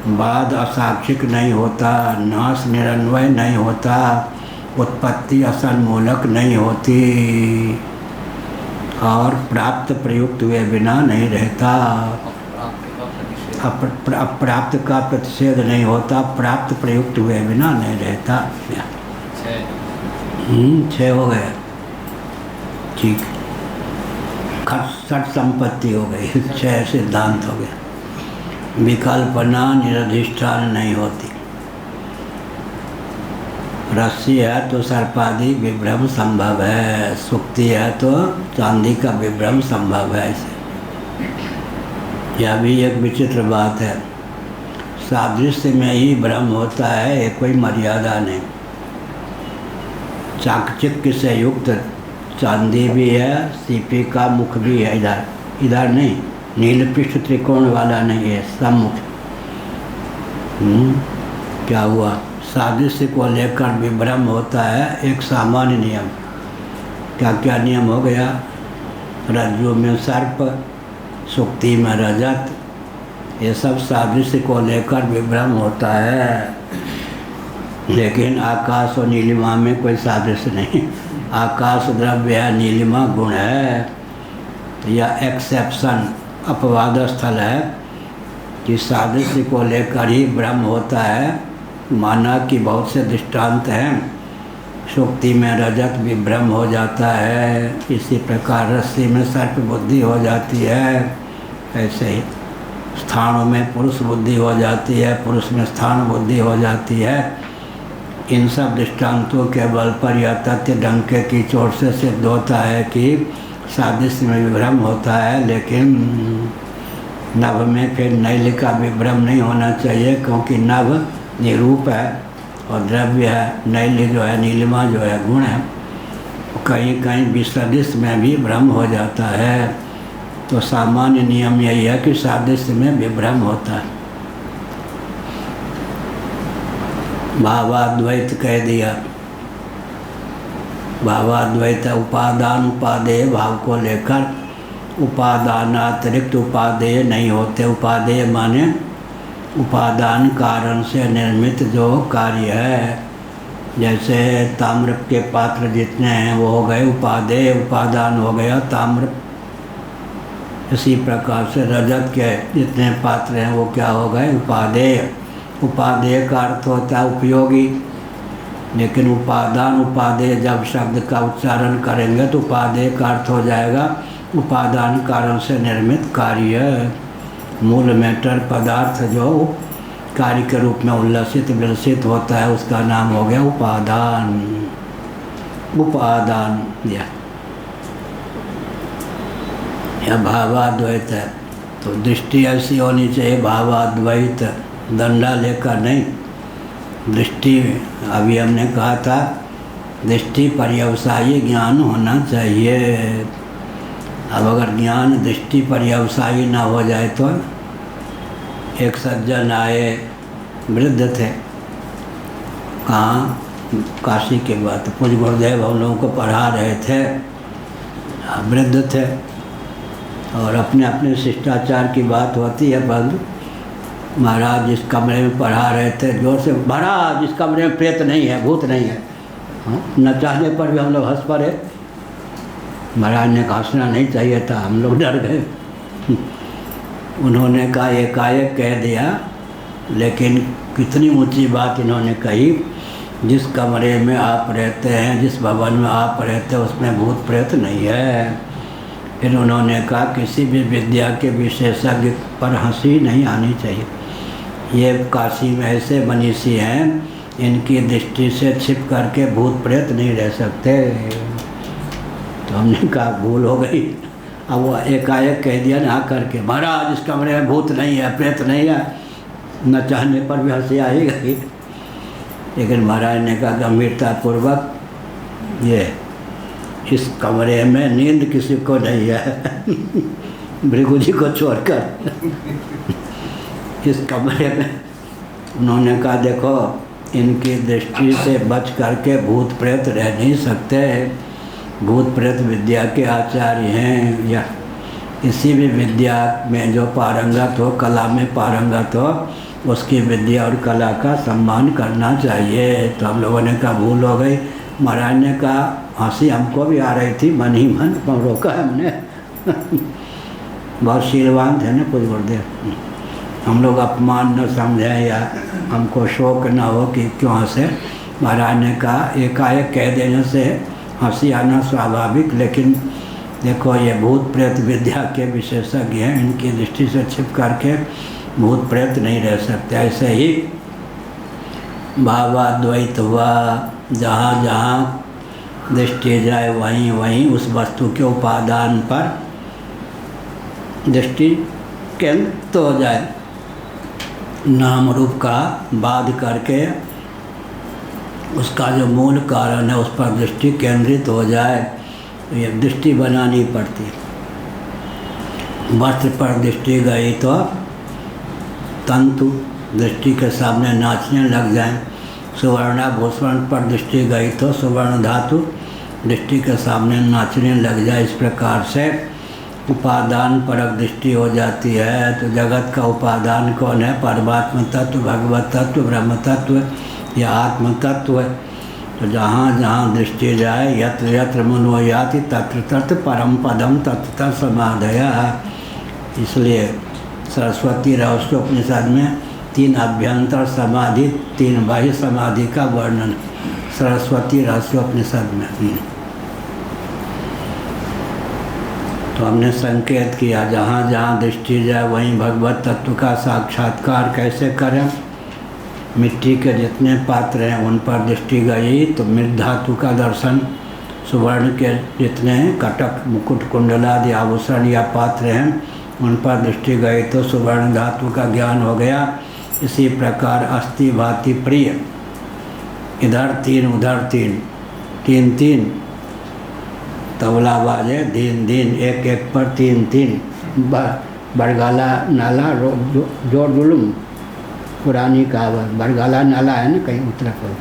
बाद असाक्षिक नहीं होता, नाश निरन्वय नहीं होता, उत्पत्ति असन्मूलक नहीं होती, और प्राप्त प्रयुक्त हुए बिना नहीं रहता। अप्राप्त का प्रतिषेध नहीं होता, प्राप्त प्रयुक्त हुए बिना नहीं रहता। 6 हो गए, ठीक। खट संपत्ति हो गई, 6 सिद्धांत हो गया। विकल्पना निरधिष्ठान नहीं होती। रस्सी है तो सर्पादि विभ्रम संभव है, सुक्ति है तो चांदी का विभ्रम संभव है। ऐसे यह भी एक विचित्र बात है। सादृश्य में ही भ्रम होता है, ये कोई मर्यादा नहीं। चाकचक्य से युक्त चांदी भी है, सीपी का मुख भी है, इधर इधर नहीं, नील पृष्ठ त्रिकोण वाला नहीं है, सम्मुख। क्या हुआ? सादृश्य को लेकर विभ्रम होता है। एक सामान्य नियम, क्या क्या नियम हो गया? रज्जु में सर्प, सुक्ति में रजत, ये सब सादृश्य को लेकर विभ्रम होता है। लेकिन आकाश और नीलिमा में कोई सादृश्य नहीं। आकाश द्रव्य है, नीलिमा गुण है। यह एक्सेप्शन, अपवाद स्थल है कि सादृश्य को लेकर ही भ्रम होता है। माना कि बहुत से दृष्टांत हैं, सुक्ति में रजत विभ्रम हो जाता है, इसी प्रकार रस्सी में सर्प बुद्धि हो जाती है। ऐसे ही स्थानों में पुरुष बुद्धि हो जाती है, पुरुष में स्थान बुद्धि हो जाती है। इन सब दृष्टांतों के बल पर यह तथ्य डंके की चोट से सिद्ध होता है कि सादृश्य में विभ्रम होता है, लेकिन नभ में फिर नैल का विभ्रम नहीं होना चाहिए, क्योंकि नभ निरूप है और द्रव्य है। नैल जो है, नीलिमा जो है, गुण है। कहीं कहीं विसदृश में भी भ्रम हो जाता है। तो सामान्य नियम यही है कि सादृश्य में विभ्रम होता है। भावाद्वैत कह दिया। भावाद्वैत उपादान उपादेय भाव को लेकर उपादानातिरिक्त उपादेय नहीं होते। उपादेय माने उपादान कारण से निर्मित जो कार्य है। जैसे ताम्र के पात्र जितने हैं वो हो गए उपादेय, उपादान हो गया ताम्र। इसी प्रकार से रजत के जितने पात्र हैं वो क्या हो गए उपादेय। उपादेय का अर्थ होता है उपयोगी, लेकिन उपादान उपादेय जब शब्द का उच्चारण करेंगे तो उपादेय का अर्थ हो जाएगा उपादान कारण से निर्मित कार्य। मूल मैटर पदार्थ जो कार्य के रूप में उल्लसित विलसित होता है उसका नाम हो गया उपादान। उपादान या भावाद्वैत है। तो दृष्टि ऐसी होनी चाहिए भावाद्वैत, दंडा लेकर नहीं। दृष्टि अभी हमने कहा था दृष्टि पर्यवसायी ज्ञान होना चाहिए। अब अगर ज्ञान दृष्टि पर्यवसायी ना हो जाए तो एक सज्जन आए, वृद्ध थे, कहाँ काशी के बाद पूज्य गुरुदेव हम लोगों को पढ़ा रहे थे। वृद्ध थे और अपने अपने शिष्टाचार की बात होती है। बंद महाराज जिस कमरे में पढ़ा रहे थे जोर से, महाराज जिस कमरे में प्रेत नहीं है, भूत नहीं है। न चाहने पर भी हम लोग हंस पड़े। महाराज ने हंसना नहीं चाहिए था, हम लोग डर गए। उन्होंने कहा एकाएक कह दिया, लेकिन कितनी ऊंची बात इन्होंने कही। जिस कमरे में आप रहते हैं, जिस भवन में आप रहते हैं उसमें भूत प्रेत नहीं है। फिर उन्होंने कहा किसी भी विद्या के विशेषज्ञ पर हंसी नहीं आनी चाहिए। ये काशी में ऐसे मनीषी हैं, इनकी दृष्टि से छिप करके भूत प्रेत नहीं रह सकते। तो हमने कहा भूल हो गई। अब वो एकाएक कह दिया ना करके, महाराज इस कमरे में भूत नहीं है, प्रेत नहीं है। न चाहने पर भी हंसी आएगा ही। लेकिन महाराज ने कहा गंभीरतापूर्वक, ये इस कमरे में नींद किसी को नहीं है भृगु जी को छोड़कर। इस कमरे में उन्होंने कहा देखो इनकी दृष्टि से बच करके भूत प्रेत रह नहीं सकते। भूत प्रेत विद्या के आचार्य हैं, या किसी भी विद्या में जो पारंगत हो, कला में पारंगत हो, उसकी विद्या और कला का सम्मान करना चाहिए। तो हम लोगों ने कहा भूल हो गई। महाराज ने कहा हंसी हमको भी आ रही थी, मन ही मन रोका हमने बहुत शीलवान थे ना पूज्य गुरुदेव। हम लोग अपमान न समझें या हमको शौक न हो कि क्यों हंसे। महाराज ने कहा एकाएक कह देने से हंसी आना स्वाभाविक, लेकिन देखो ये भूत प्रेत विद्या के विशेषज्ञ हैं, इनकी दृष्टि से छिप करके भूत प्रेत नहीं रह सकते। ऐसे ही भावाद्वैत हुआ, जहाँ जहाँ दृष्टि जाए वहीं वहीं उस वस्तु के उपादान पर दृष्टि केंद्रित हो जाए। नाम रूप का बाध करके उसका जो मूल कारण है उस पर दृष्टि केंद्रित हो जाए। तो ये दृष्टि बनानी पड़ती है। वस्त्र पर दृष्टि गई तो तंतु दृष्टि के सामने नाचने लग जाएं। सुवर्णाभूषण पर दृष्टि गई तो सुवर्ण धातु दृष्टि के सामने नाचने लग जाए। इस प्रकार से उपादान परक दृष्टि हो जाती है। तो जगत का उपादान कौन है? परमात्मा तत्व, भगवत तत्व, ब्रह्म तत्व या आत्म तत्व। तो जहाँ जहाँ दृष्टि जाए यत्र यत्र मनो याति तत्र तत्र परम पदम तत्व समाधया। इसलिए सरस्वती रहस्योपनिषद में 3 अभ्यंतर समाधि 3 बाह्य समाधि का वर्णन सरस्वती रहस्योपनिषद में। तो हमने संकेत किया जहाँ जहाँ दृष्टि जाए वहीं भगवत तत्व का साक्षात्कार कैसे करें। मिट्टी के जितने पात्र हैं उन पर दृष्टि गई तो मृद धातु का दर्शन, सुवर्ण के जितने कटक मुकुट कुंडलादि आभूषण या पात्र हैं उन पर दृष्टि गई तो सुवर्ण धातु का ज्ञान हो गया। इसी प्रकार अस्थि भांति प्रिय, इधर 3 उधर 3, 3 3 तबला बाजे धीन धीन, एक एक पर तीन तीन, बरगाला नाला जोर जुलूम, पुरानी कहावत। बरगाला नाला है ना कहीं उत्तराखंड।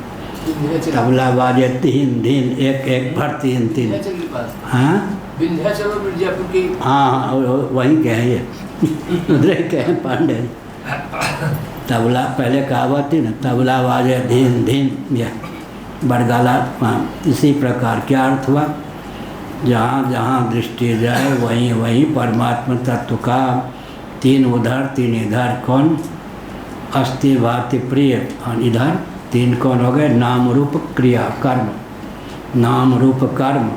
तबला बाजे धीन धीन, एक एक पर तीन तीन। हाँ विंध्याचल और मिर्जापुर की। हाँ वहीं के हैं ये उधर के हैं पांडे। तबला पहले कहावत थी ना, तबला बाजे धीन धीन, यह बरगाला। हाँ इसी प्रकार क्या अर्थ हुआ, जहाँ जहाँ दृष्टि जाए वहीं वहीं परमात्मा तत्व का, तीन उधर तीन इधर। कौन? अस्थि भाति प्रिय, और इधर तीन कौन हो गए? नाम रूप क्रिया कर्म, नाम रूप कर्म।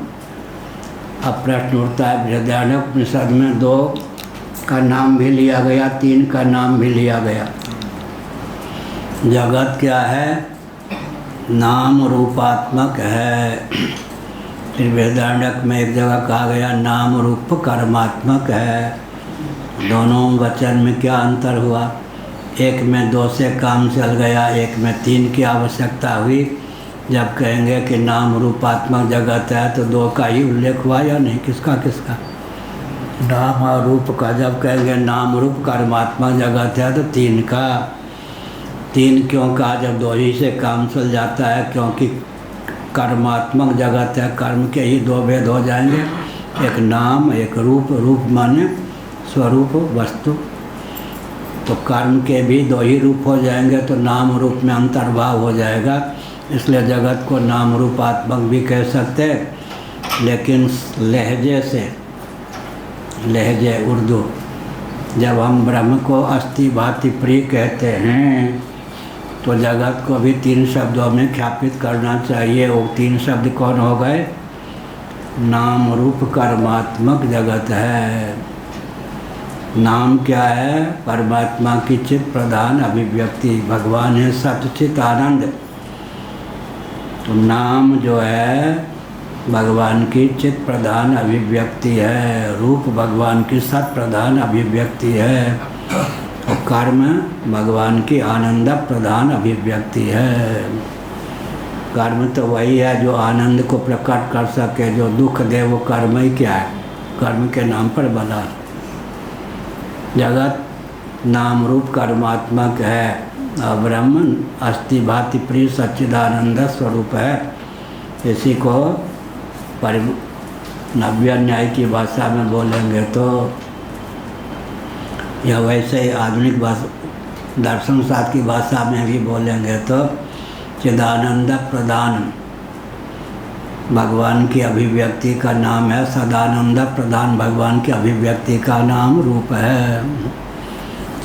अब प्रश्न उठता है बृहदारण्यक में 2 का नाम भी लिया गया, 3 का नाम भी लिया गया। जगत क्या है? नाम रूपात्मक है। फिर बृहदारण्यक में एक जगह कहा गया नाम रूप कर्मात्मक है। दोनों वचन में क्या अंतर हुआ? एक में 2 से काम चल गया, एक में 3 की आवश्यकता हुई। जब कहेंगे कि नाम रूपात्मक जगत है तो 2 का ही उल्लेख हुआ या नहीं? किसका किसका? नाम और रूप का। जब कहेंगे नाम रूप कर्मात्मक जगत है तो 3 का। 3 क्यों कहा? जब 2 ही से काम चल जाता है, क्योंकि कर्मात्मक जगत है, कर्म के ही 2 भेद हो जाएंगे, एक नाम एक रूप। रूप माने स्वरूप वस्तु, तो कर्म के भी 2 ही रूप हो जाएंगे, तो नाम रूप में अंतर्भाव हो जाएगा। इसलिए जगत को नाम रूपात्मक भी कह सकते हैं, लेकिन लहजे से, लहजे उर्दू, जब हम ब्रह्म को अस्थि भाति प्रिय कहते हैं तो जगत को भी 3 शब्दों में ख्यापित करना चाहिए। वो 3 शब्द कौन हो गए? नाम रूप कर्मात्मक जगत है। नाम क्या है? परमात्मा की चित प्रधान अभिव्यक्ति। भगवान है सत्य चित आनंद, तो नाम जो है भगवान की चित प्रधान अभिव्यक्ति है। रूप भगवान की सत प्रधान अभिव्यक्ति है, और कर्म भगवान की आनंद प्रधान अभिव्यक्ति है। कर्म तो वही है जो आनंद को प्रकट कर सके, जो दुख दे वो कर्म ही क्या है? कर्म के नाम पर बना। जगत नाम रूप कर्मात्मक है, और ब्रह्म अस्थि भाति प्रिय सच्चिदानंद स्वरूप है। इसी को नव्य न्याय की भाषा में बोलेंगे तो, या वैसे ही आधुनिक भाषा दर्शन शास्त्र की भाषा में भी बोलेंगे तो चिदानंद प्रधान भगवान की अभिव्यक्ति का नाम है। सदानंद प्रधान भगवान की अभिव्यक्ति का नाम रूप है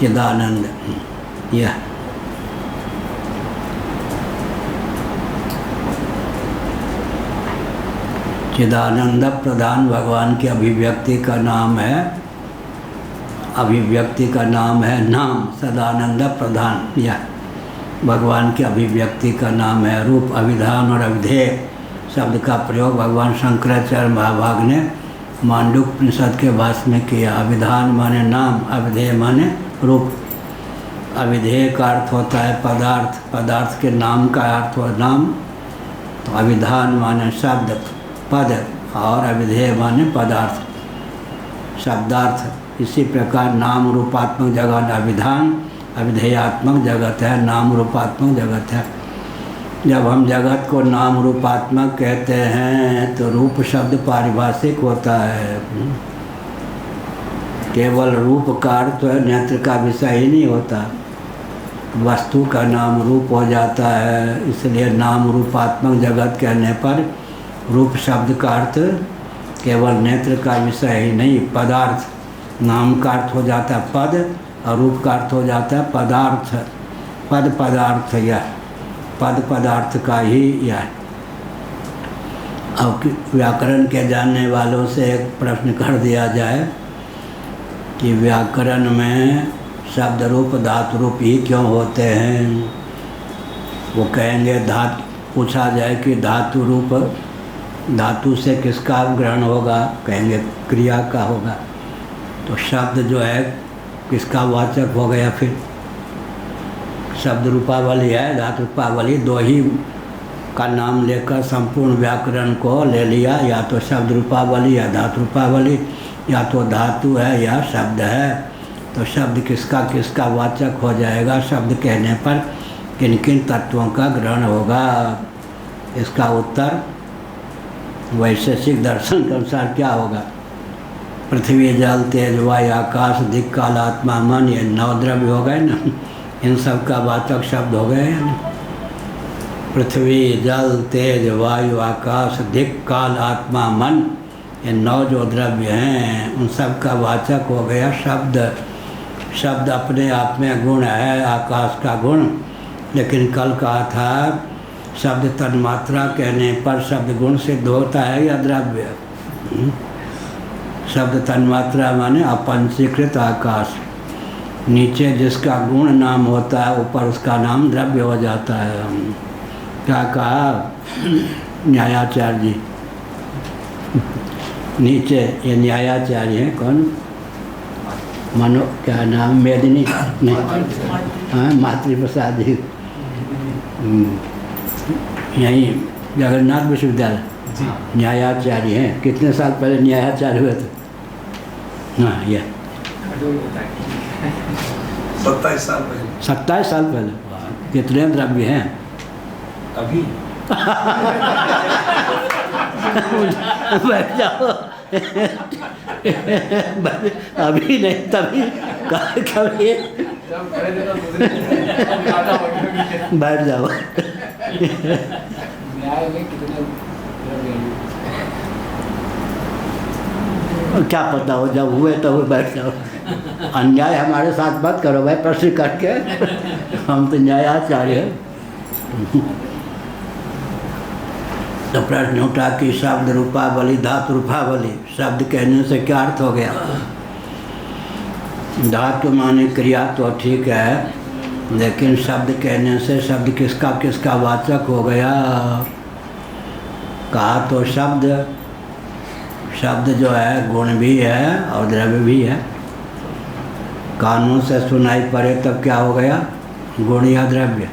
चिदानंद। यह चिदानंद प्रधान भगवान की अभिव्यक्ति का नाम है, अभिव्यक्ति का नाम है नाम। सदानंद प्रधान यह भगवान की अभिव्यक्ति का नाम है। रूप अभिधान और अविधेय शब्द का प्रयोग भगवान शंकराचार्य महाभाग ने मांडुक्य उपनिषद के भाष्य में किया। अभिधान माने नाम, अविधेय माने रूप। अविधेय का अर्थ होता है पदार्थ, पदार्थ के नाम का अर्थ हो नाम। तो अभिधान माने शब्द पद, और अविधेय माने पदार्थ शब्दार्थ। इसी प्रकार नाम रूपात्मक जगत अभिधान, अविधेयात्मक जगत है, नाम रूपात्मक जगत है। जब हम जगत को नाम रूपात्मक कहते हैं तो रूप शब्द पारिभाषिक होता है। केवल रूप का अर्थ नेत्र का विषय ही नहीं होता, वस्तु का नाम रूप हो जाता है। इसलिए नाम रूपात्मक जगत कहने पर रूप शब्द का अर्थ केवल नेत्र का विषय ही नहीं, पदार्थ। नाम का अर्थ हो जाता है पद, और रूप का अर्थ हो जाता है पदार्थ। पद पदार्थ, यह पद पदार्थ का ही यह। अब व्याकरण के जानने वालों से एक प्रश्न कर दिया जाए कि व्याकरण में शब्द रूप धातु रूप ही क्यों होते हैं? वो कहेंगे धातु, पूछा जाए कि धातु रूप धातु से किसका ग्रहण होगा? कहेंगे क्रिया का होगा। तो शब्द जो है किसका वाचक हो गया? फिर शब्द रूपावली है, धातु रूपावली, 2 ही का नाम लेकर संपूर्ण व्याकरण को ले लिया, या तो शब्द रूपावली या धातु रूपावली, या तो धातु है या शब्द है। तो शब्द किसका किसका वाचक हो जाएगा? शब्द कहने पर किन किन तत्वों का ग्रहण होगा? इसका उत्तर वैशेषिक दर्शन के अनुसार क्या होगा? पृथ्वी, जल, तेज, वायु, आकाश, दिक्, काल, आत्मा, मन, ये 9 द्रव्य हो गए ना, इन सब का वाचक शब्द हो गए ना। पृथ्वी, जल, तेज, वायु, आकाश, दिक्, काल, आत्मा, मन, ये 9 जो द्रव्य हैं उन सब का वाचक हो गया शब्द। शब्द अपने आप में गुण है, आकाश का गुण, लेकिन कल कहा था शब्द तन्मात्रा कहने पर शब्द गुण सिद्ध होता है या द्रव्य? शब्द तन्मात्रा माने अपंचीकृत आकाश, नीचे जिसका गुण नाम होता है ऊपर उसका नाम द्रव्य हो जाता है। क्या कहा न्यायाचार्य जी? नीचे ये न्यायाचार्य हैं कौन? मनो क्या नाम? मेदिनी नहीं, हाँ मातृ प्रसाद जी, यहीं जगन्नाथ विश्वविद्यालय न्यायाचार्य हैं। कितने साल पहले न्यायाचार्य हुए थे? हाँ ये 27 साल पहले। 27 साल पहले। कितने द्रव्य हैं अभी? बैठ जाओ। अभी नहीं तभी कभी बैठ जाओ। न्याय में कितने क्या पता हो, जब हुए तो हुए, बैठ जाओ। अन्याय हमारे साथ मत करो भाई, प्रश्न करके। हम तो न्यायाचार्य हैं। तो प्रश्न उठा कि शब्द रूपावली, धातु रूपावली, शब्द कहने से क्या अर्थ हो गया? धातु माने क्रिया तो ठीक है, लेकिन शब्द कहने से शब्द किसका किसका वाचक हो गया? कहा तो शब्द, शब्द जो है गुण भी है और द्रव्य भी है। कानून से सुनाई पड़े तब क्या हो गया? गुण या द्रव्य?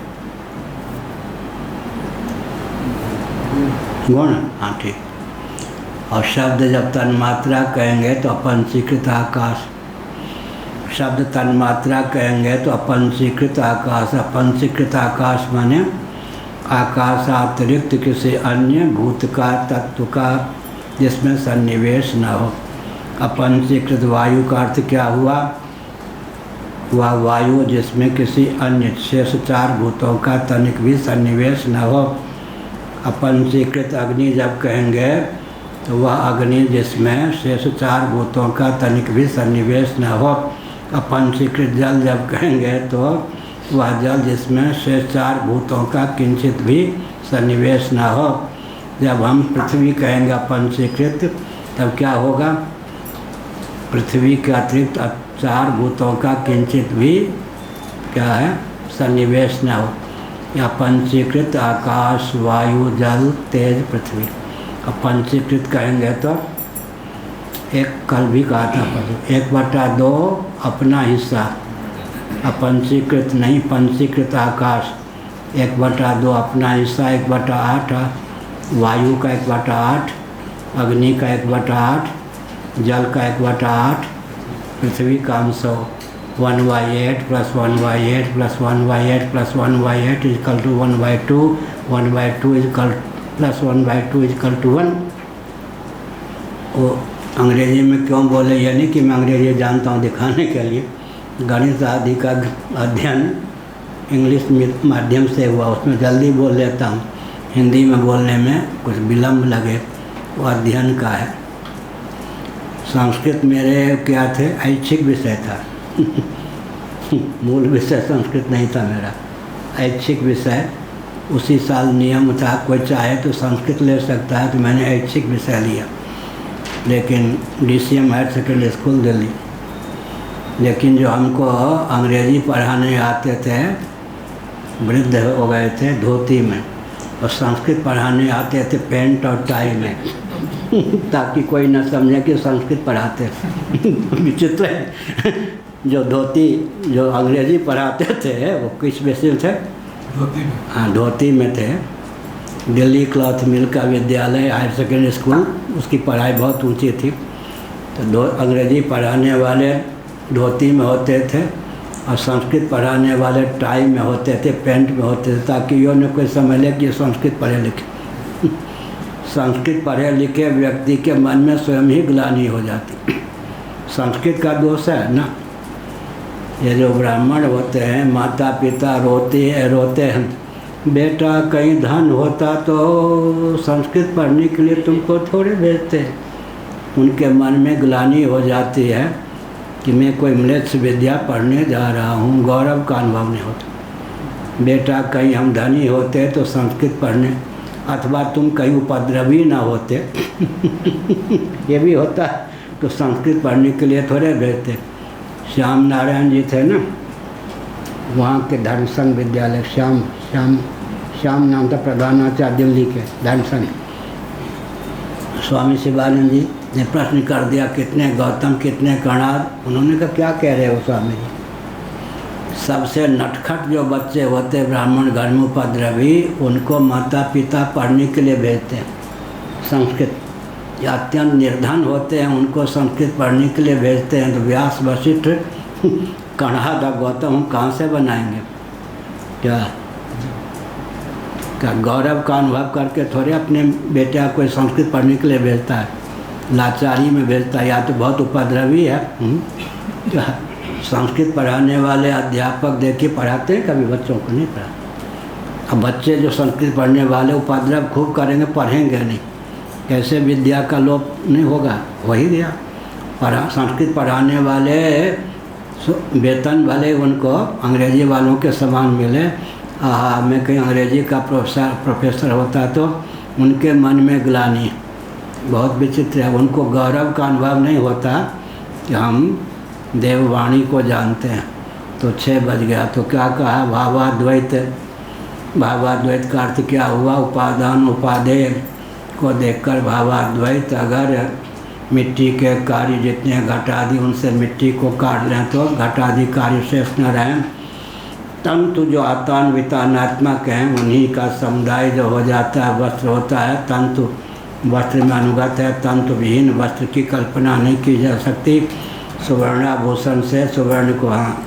गुण, हाँ ठीक। और शब्द जब तन्मात्रा कहेंगे तो अपंचीकृत आकाश, शब्द तन्मात्रा कहेंगे तो अपंचीकृत आकाश। अपंचीकृत आकाश माने आकाश अतिरिक्त किसी अन्य भूत का, तत्व का, जिसमें सन्निवेश न हो। अपंचीकृत वायु का अर्थ क्या हुआ? वह वायु जिसमें किसी अन्य शेष 4 भूतों का तनिक भी सन्निवेश न हो। अपंचीकृत अग्नि जब कहेंगे तो वह अग्नि जिसमें शेष 4 भूतों का तनिक भी सन्निवेश न हो। अपंचीकृत जल जब कहेंगे तो वह जल जिसमें शेष 4 भूतों का किंचित भी सन्निवेश न हो। जब हम पृथ्वी कहेंगे अपंचीकृत, तब क्या होगा? पृथ्वी के अतिरिक्त 4 भूतों का किंचित भी क्या है? सन्निवेश न हो। या पंचीकृत आकाश, वायु, जल, तेज, पृथ्वी। अब पंचीकृत कहेंगे तो एक कल भी कहा था, 1/2 अपना हिस्सा। अपंचीकृत नहीं, पंचीकृत आकाश 1/2 अपना हिस्सा, 1/8 वायु का 1/8, अग्नि का 1/8, जल का 1/8, पृथ्वी का अंश 1/8 + 1/8 + 1/8 + 1/8 = 1/2, 1/2 + 1/2 = 1। वो अंग्रेजी में क्यों बोले? ये नहीं कि मैं अंग्रेजी जानता हूँ दिखाने के लिए। गणित आदि का अध्ययन इंग्लिश माध्यम से हुआ, उसमें जल्दी बोल लेता हूँ। हिंदी में बोलने में कुछ विलम्ब लगे, वो अध्ययन का है। संस्कृत मेरे क्या थे? ऐच्छिक विषय था। मूल विषय संस्कृत नहीं था मेरा, ऐच्छिक विषय। उसी साल नियम था कोई चाहे तो संस्कृत ले सकता है, तो मैंने ऐच्छिक विषय लिया। लेकिन DCM higher secondary school Delhi. लेकिन जो हमको अंग्रेजी पढ़ाने आते थे, वृद्ध हो गए थे धोती में, और संस्कृत पढ़ाने आते थे पैंट और टाई में, ताकि कोई न समझे कि संस्कृत पढ़ाते। विचित्र है। जो धोती, जो अंग्रेजी पढ़ाते थे वो किस विषय थे? धोती में। हाँ, धोती में थे। दिल्ली क्लॉथ मिल का विद्यालय हायर सेकेंडरी स्कूल, उसकी पढ़ाई बहुत ऊंची थी। तो अंग्रेजी पढ़ाने वाले धोती में होते थे और संस्कृत पढ़ाने वाले टाई में होते थे, पैंट में होते थे, ताकि यो न कोई समझ ले कि ये संस्कृत पढ़े लिखे। संस्कृत पढ़े लिखे व्यक्ति के मन में स्वयं ही ग्लानि हो जाती। संस्कृत का दोष है ना। ये जो ब्राह्मण होते हैं, माता पिता रोते हैं, बेटा कहीं धन होता तो संस्कृत पढ़ने के लिए तुमको थोड़े भेजते। उनके मन में ग्लानि हो जाती है कि मैं कोई म्लेच्छ विद्या पढ़ने जा रहा हूँ, गौरव का अनुभव नहीं होता। बेटा कहीं हम धनी होते तो संस्कृत पढ़ने, अथवा तुम कहीं उपद्रवी ना होते ये भी होता है, तो संस्कृत पढ़ने के लिए थोड़े भेजते। श्याम नारायण जी थे ना, वहाँ के धर्म संघ विद्यालय, श्याम नाम था प्रधानाचार्य दिल्ली के धर्म संघ। स्वामी शिवानंद जी ने प्रश्न कर दिया कितने गौतम कितने कणाद। उन्होंने कहा क्या कह रहे हो स्वामी जी, सबसे नटखट जो बच्चे होते ब्राह्मण घर में उपद्रवी, उनको माता पिता पढ़ने के लिए भेजते हैं संस्कृत। या अत्यंत निर्धन होते हैं, उनको संस्कृत पढ़ने के लिए भेजते हैं। तो व्यास वशिष्ठ कणाद और गौतम हम कहाँ से बनाएंगे? क्या गौरव का अनुभव करके थोड़े अपने बेटा को संस्कृत पढ़ने के लिए भेजता है, लाचारी में भेजता है, या तो बहुत उपद्रवी है। क्या संस्कृत पढ़ाने वाले अध्यापक देखिए पढ़ाते हैं, कभी बच्चों को नहीं पढ़ाते। अब बच्चे जो संस्कृत पढ़ने वाले उपद्रव खूब करेंगे, पढ़ेंगे नहीं, कैसे विद्या का लोप नहीं होगा? वही गया। संस्कृत पढ़ाने वाले वेतन भले उनको अंग्रेजी वालों के समान मिले, मैं कहीं अंग्रेजी का प्रोफेसर होता तो उनके मन में ग्लानि, बहुत विचित्र है। उनको गौरव का अनुभव नहीं होता कि हम देववाणी को जानते हैं। तो 6 बज गया तो क्या कहा? भावाद्वैत। भावाद्वैत का अर्थ क्या हुआ? उपादान उपादेय को देखकर भावाद्वैत। अगर मिट्टी के कार्य जितने घटादि, उनसे मिट्टी को काट लें तो घटादि कार्य शेष न रहें। तंतु जो आतान वितानात्मक हैं, उन्हीं का समुदाय जो हो जाता है वस्त्र होता है। तंतु वस्त्र में अनुगत है, तंतु विहीन वस्त्र की कल्पना नहीं की जा सकती। सुवर्णाभूषण से सुवर्ण को, हाँ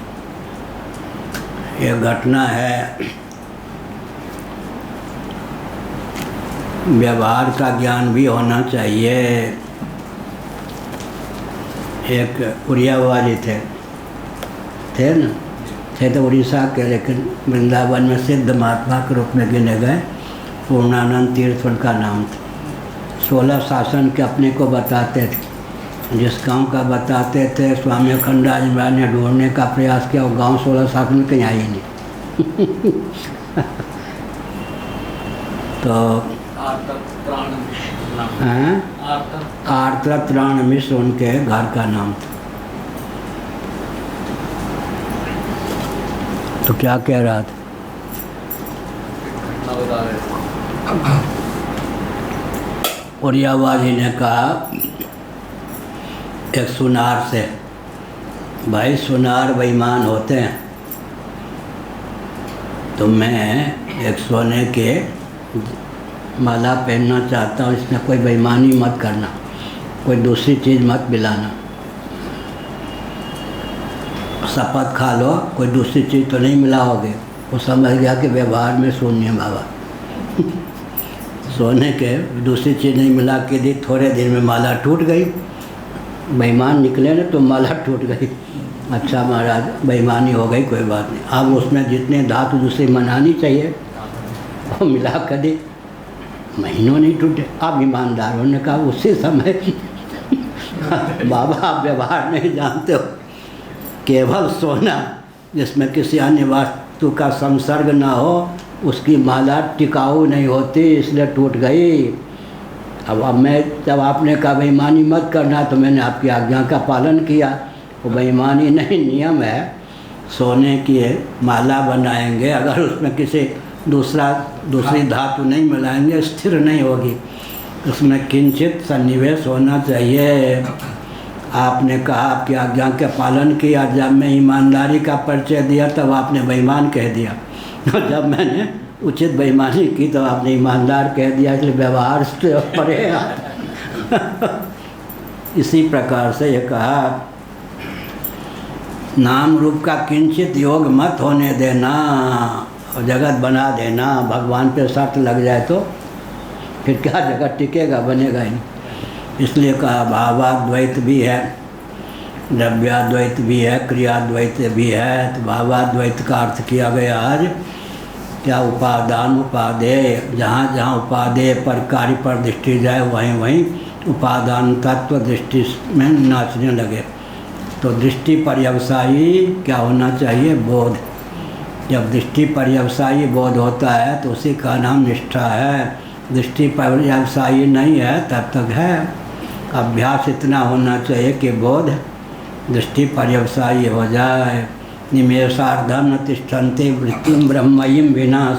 ये घटना है। व्यवहार का ज्ञान भी होना चाहिए। एक उड़ियावाजी थे ना, थे तो उड़ीसा के, लेकिन वृंदावन में सिद्ध महात्मा के रूप में गिने गए। पूर्णानंद तीर्थ उनका नाम था। 16 शासन के अपने को बताते थे। जिस गांव का बताते थे, स्वामी अखंडानंद जी महाराज ने ढूंढने का प्रयास किया, वो गांव 16 शासन में कहीं आई नहीं। तो आर्त त्राण मिश्र उनके घर का नाम था। तो क्या कह रहा था? उड़ियावाजी ने कहा एक सुनार से, भाई सुनार बेईमान होते हैं, तो मैं एक सोने के माला पहनना चाहता हूँ, इसमें कोई बेईमानी मत करना, कोई दूसरी चीज़ मत मिलाना। शपथ खा लो कोई दूसरी चीज़ तो नहीं मिलाओगे। वो समझ गया कि व्यवहार में शून्य बाबा। सोने के दूसरी चीज़ नहीं मिला के दी, थोड़े दिन में माला टूट गई। बेईमान निकले ना तो माला टूट गई। अच्छा महाराज बेईमानी हो गई, कोई बात नहीं। अब उसमें जितने धातु दूसरी मनानी चाहिए वो मिला कर दी, महीनों नहीं टूटे। अब ईमानदारों ने कहा उसी समय बाबा आप व्यवहार नहीं जानते हो, केवल सोना जिसमें किसी अन्य वस्तु का संसर्ग ना हो उसकी माला टिकाऊ नहीं होती, इसलिए टूट गई। अब मैं जब आपने कहा बेईमानी मत करना तो मैंने आपकी आज्ञा का पालन किया। वो बेईमानी नहीं, नियम है। सोने की माला बनाएंगे, अगर उसमें किसी दूसरी धातु नहीं मिलाएंगे स्थिर नहीं होगी, उसमें किंचित सन्निवेश होना चाहिए। आपने कहा आपकी आज्ञा का पालन किया। जब मैं ईमानदारी का परिचय दिया तब आपने बेईमान कह दिया। जब मैंने उचित बेईमानी की तो आपने ईमानदार कह दिया, इसलिए व्यवहार से परे। इसी प्रकार से ये कहा, नाम रूप का किंचित योग मत होने देना और जगत बना देना। भगवान पे शर्त लग जाए तो फिर क्या जगत टिकेगा, बनेगा ही नहीं। इसलिए कहा भावाद्वैत भी है, द्रव्याद्वैत भी है, क्रियाद्वैत भी है। तो भावाद्वैत का अर्थ किया गया आज क्या, उपादान उपादेय। जहाँ जहाँ उपादेय पर कार्य पर दृष्टि जाए वहीं वहीं उपादान तत्व दृष्टि में नाचने लगे। तो दृष्टि पर्यवसायी क्या होना चाहिए, बोध। जब दृष्टि पर्यवसायी बोध होता है तो उसी का नाम निष्ठा है। दृष्टि पर्यवसायी नहीं है तब तक है अभ्यास इतना होना चाहिए कि बोध दृष्टि पर्यवसायी हो जाए। निमेषार्धम न तिष्ठन्ते वृत्तिम ब्रह्मयिम विनाश।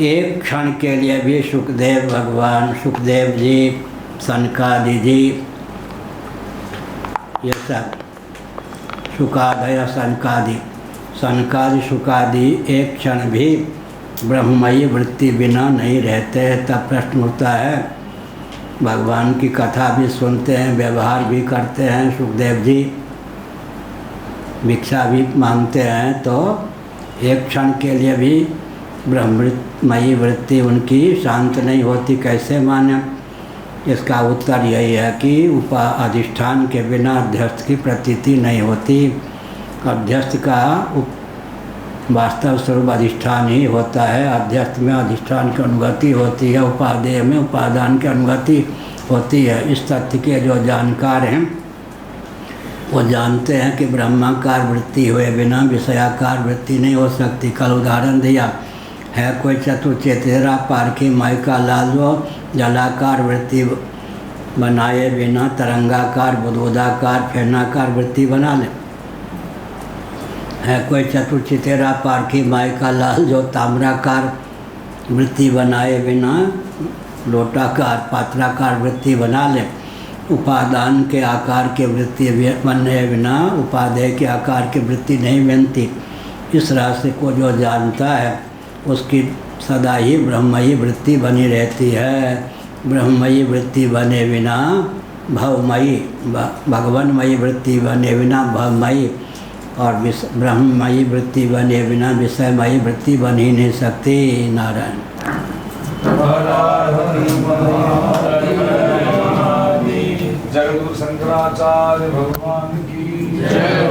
एक क्षण के लिए भी सुखदेव भगवान, सुखदेव जी, सनकादि जी, ये सब सुखादय सनकादि, सनकादि सुखादि एक क्षण भी ब्रह्ममयी वृत्ति बिना नहीं रहते। तब प्रश्न उठता है, भगवान की कथा भी सुनते हैं, व्यवहार भी करते हैं, सुखदेव जी भिक्षा भी मांगते हैं, तो एक क्षण के लिए भी ब्रह्ममयी वृत्ति उनकी शांत नहीं होती, कैसे माने। इसका उत्तर यही है कि अधिष्ठान के बिना अध्यस्त की प्रतीति नहीं होती। अध्यस्त का वास्तव स्वरूप अधिष्ठान ही होता है। अध्यस्त में अधिष्ठान की अनुभूति होती है, उपादेय में उपादान की अनुभूति होती है। इस तथ्य के जो जानकार हैं वो जानते हैं कि ब्रह्माकार वृत्ति हुए बिना विषयाकार वृत्ति नहीं हो सकती। कल उदाहरण दिया है, कोई चतुर्चेतेरा पारखी माई का लाल जो जलाकार वृत्ति बनाए बिना तरंगाकार बुदबुदाकार फेनाकार वृत्ति बना ले। है कोई चतुर्चितेरा पारखी माई का लाल जो ताम्राकार वृत्ति बनाए बिना लोटाकार पात्राकार वृत्ति बना ले। उपादान के आकार के वृत्ति बनने बिना उपादेय के आकार की वृत्ति नहीं बनती। इस रहस्य को जो जानता है उसकी सदा ही ब्रह्ममयी वृत्ति बनी रहती है। ब्रह्ममयी वृत्ति बने बिना भवमयी, भगवानमयी वृत्ति बने बिना भवमयी, और ब्रह्ममयी वृत्ति बने बिना विषयमयी वृत्ति बन ही नहीं सकती। नारायण। जगद्गुरु शंकराचार्य भगवान की जय।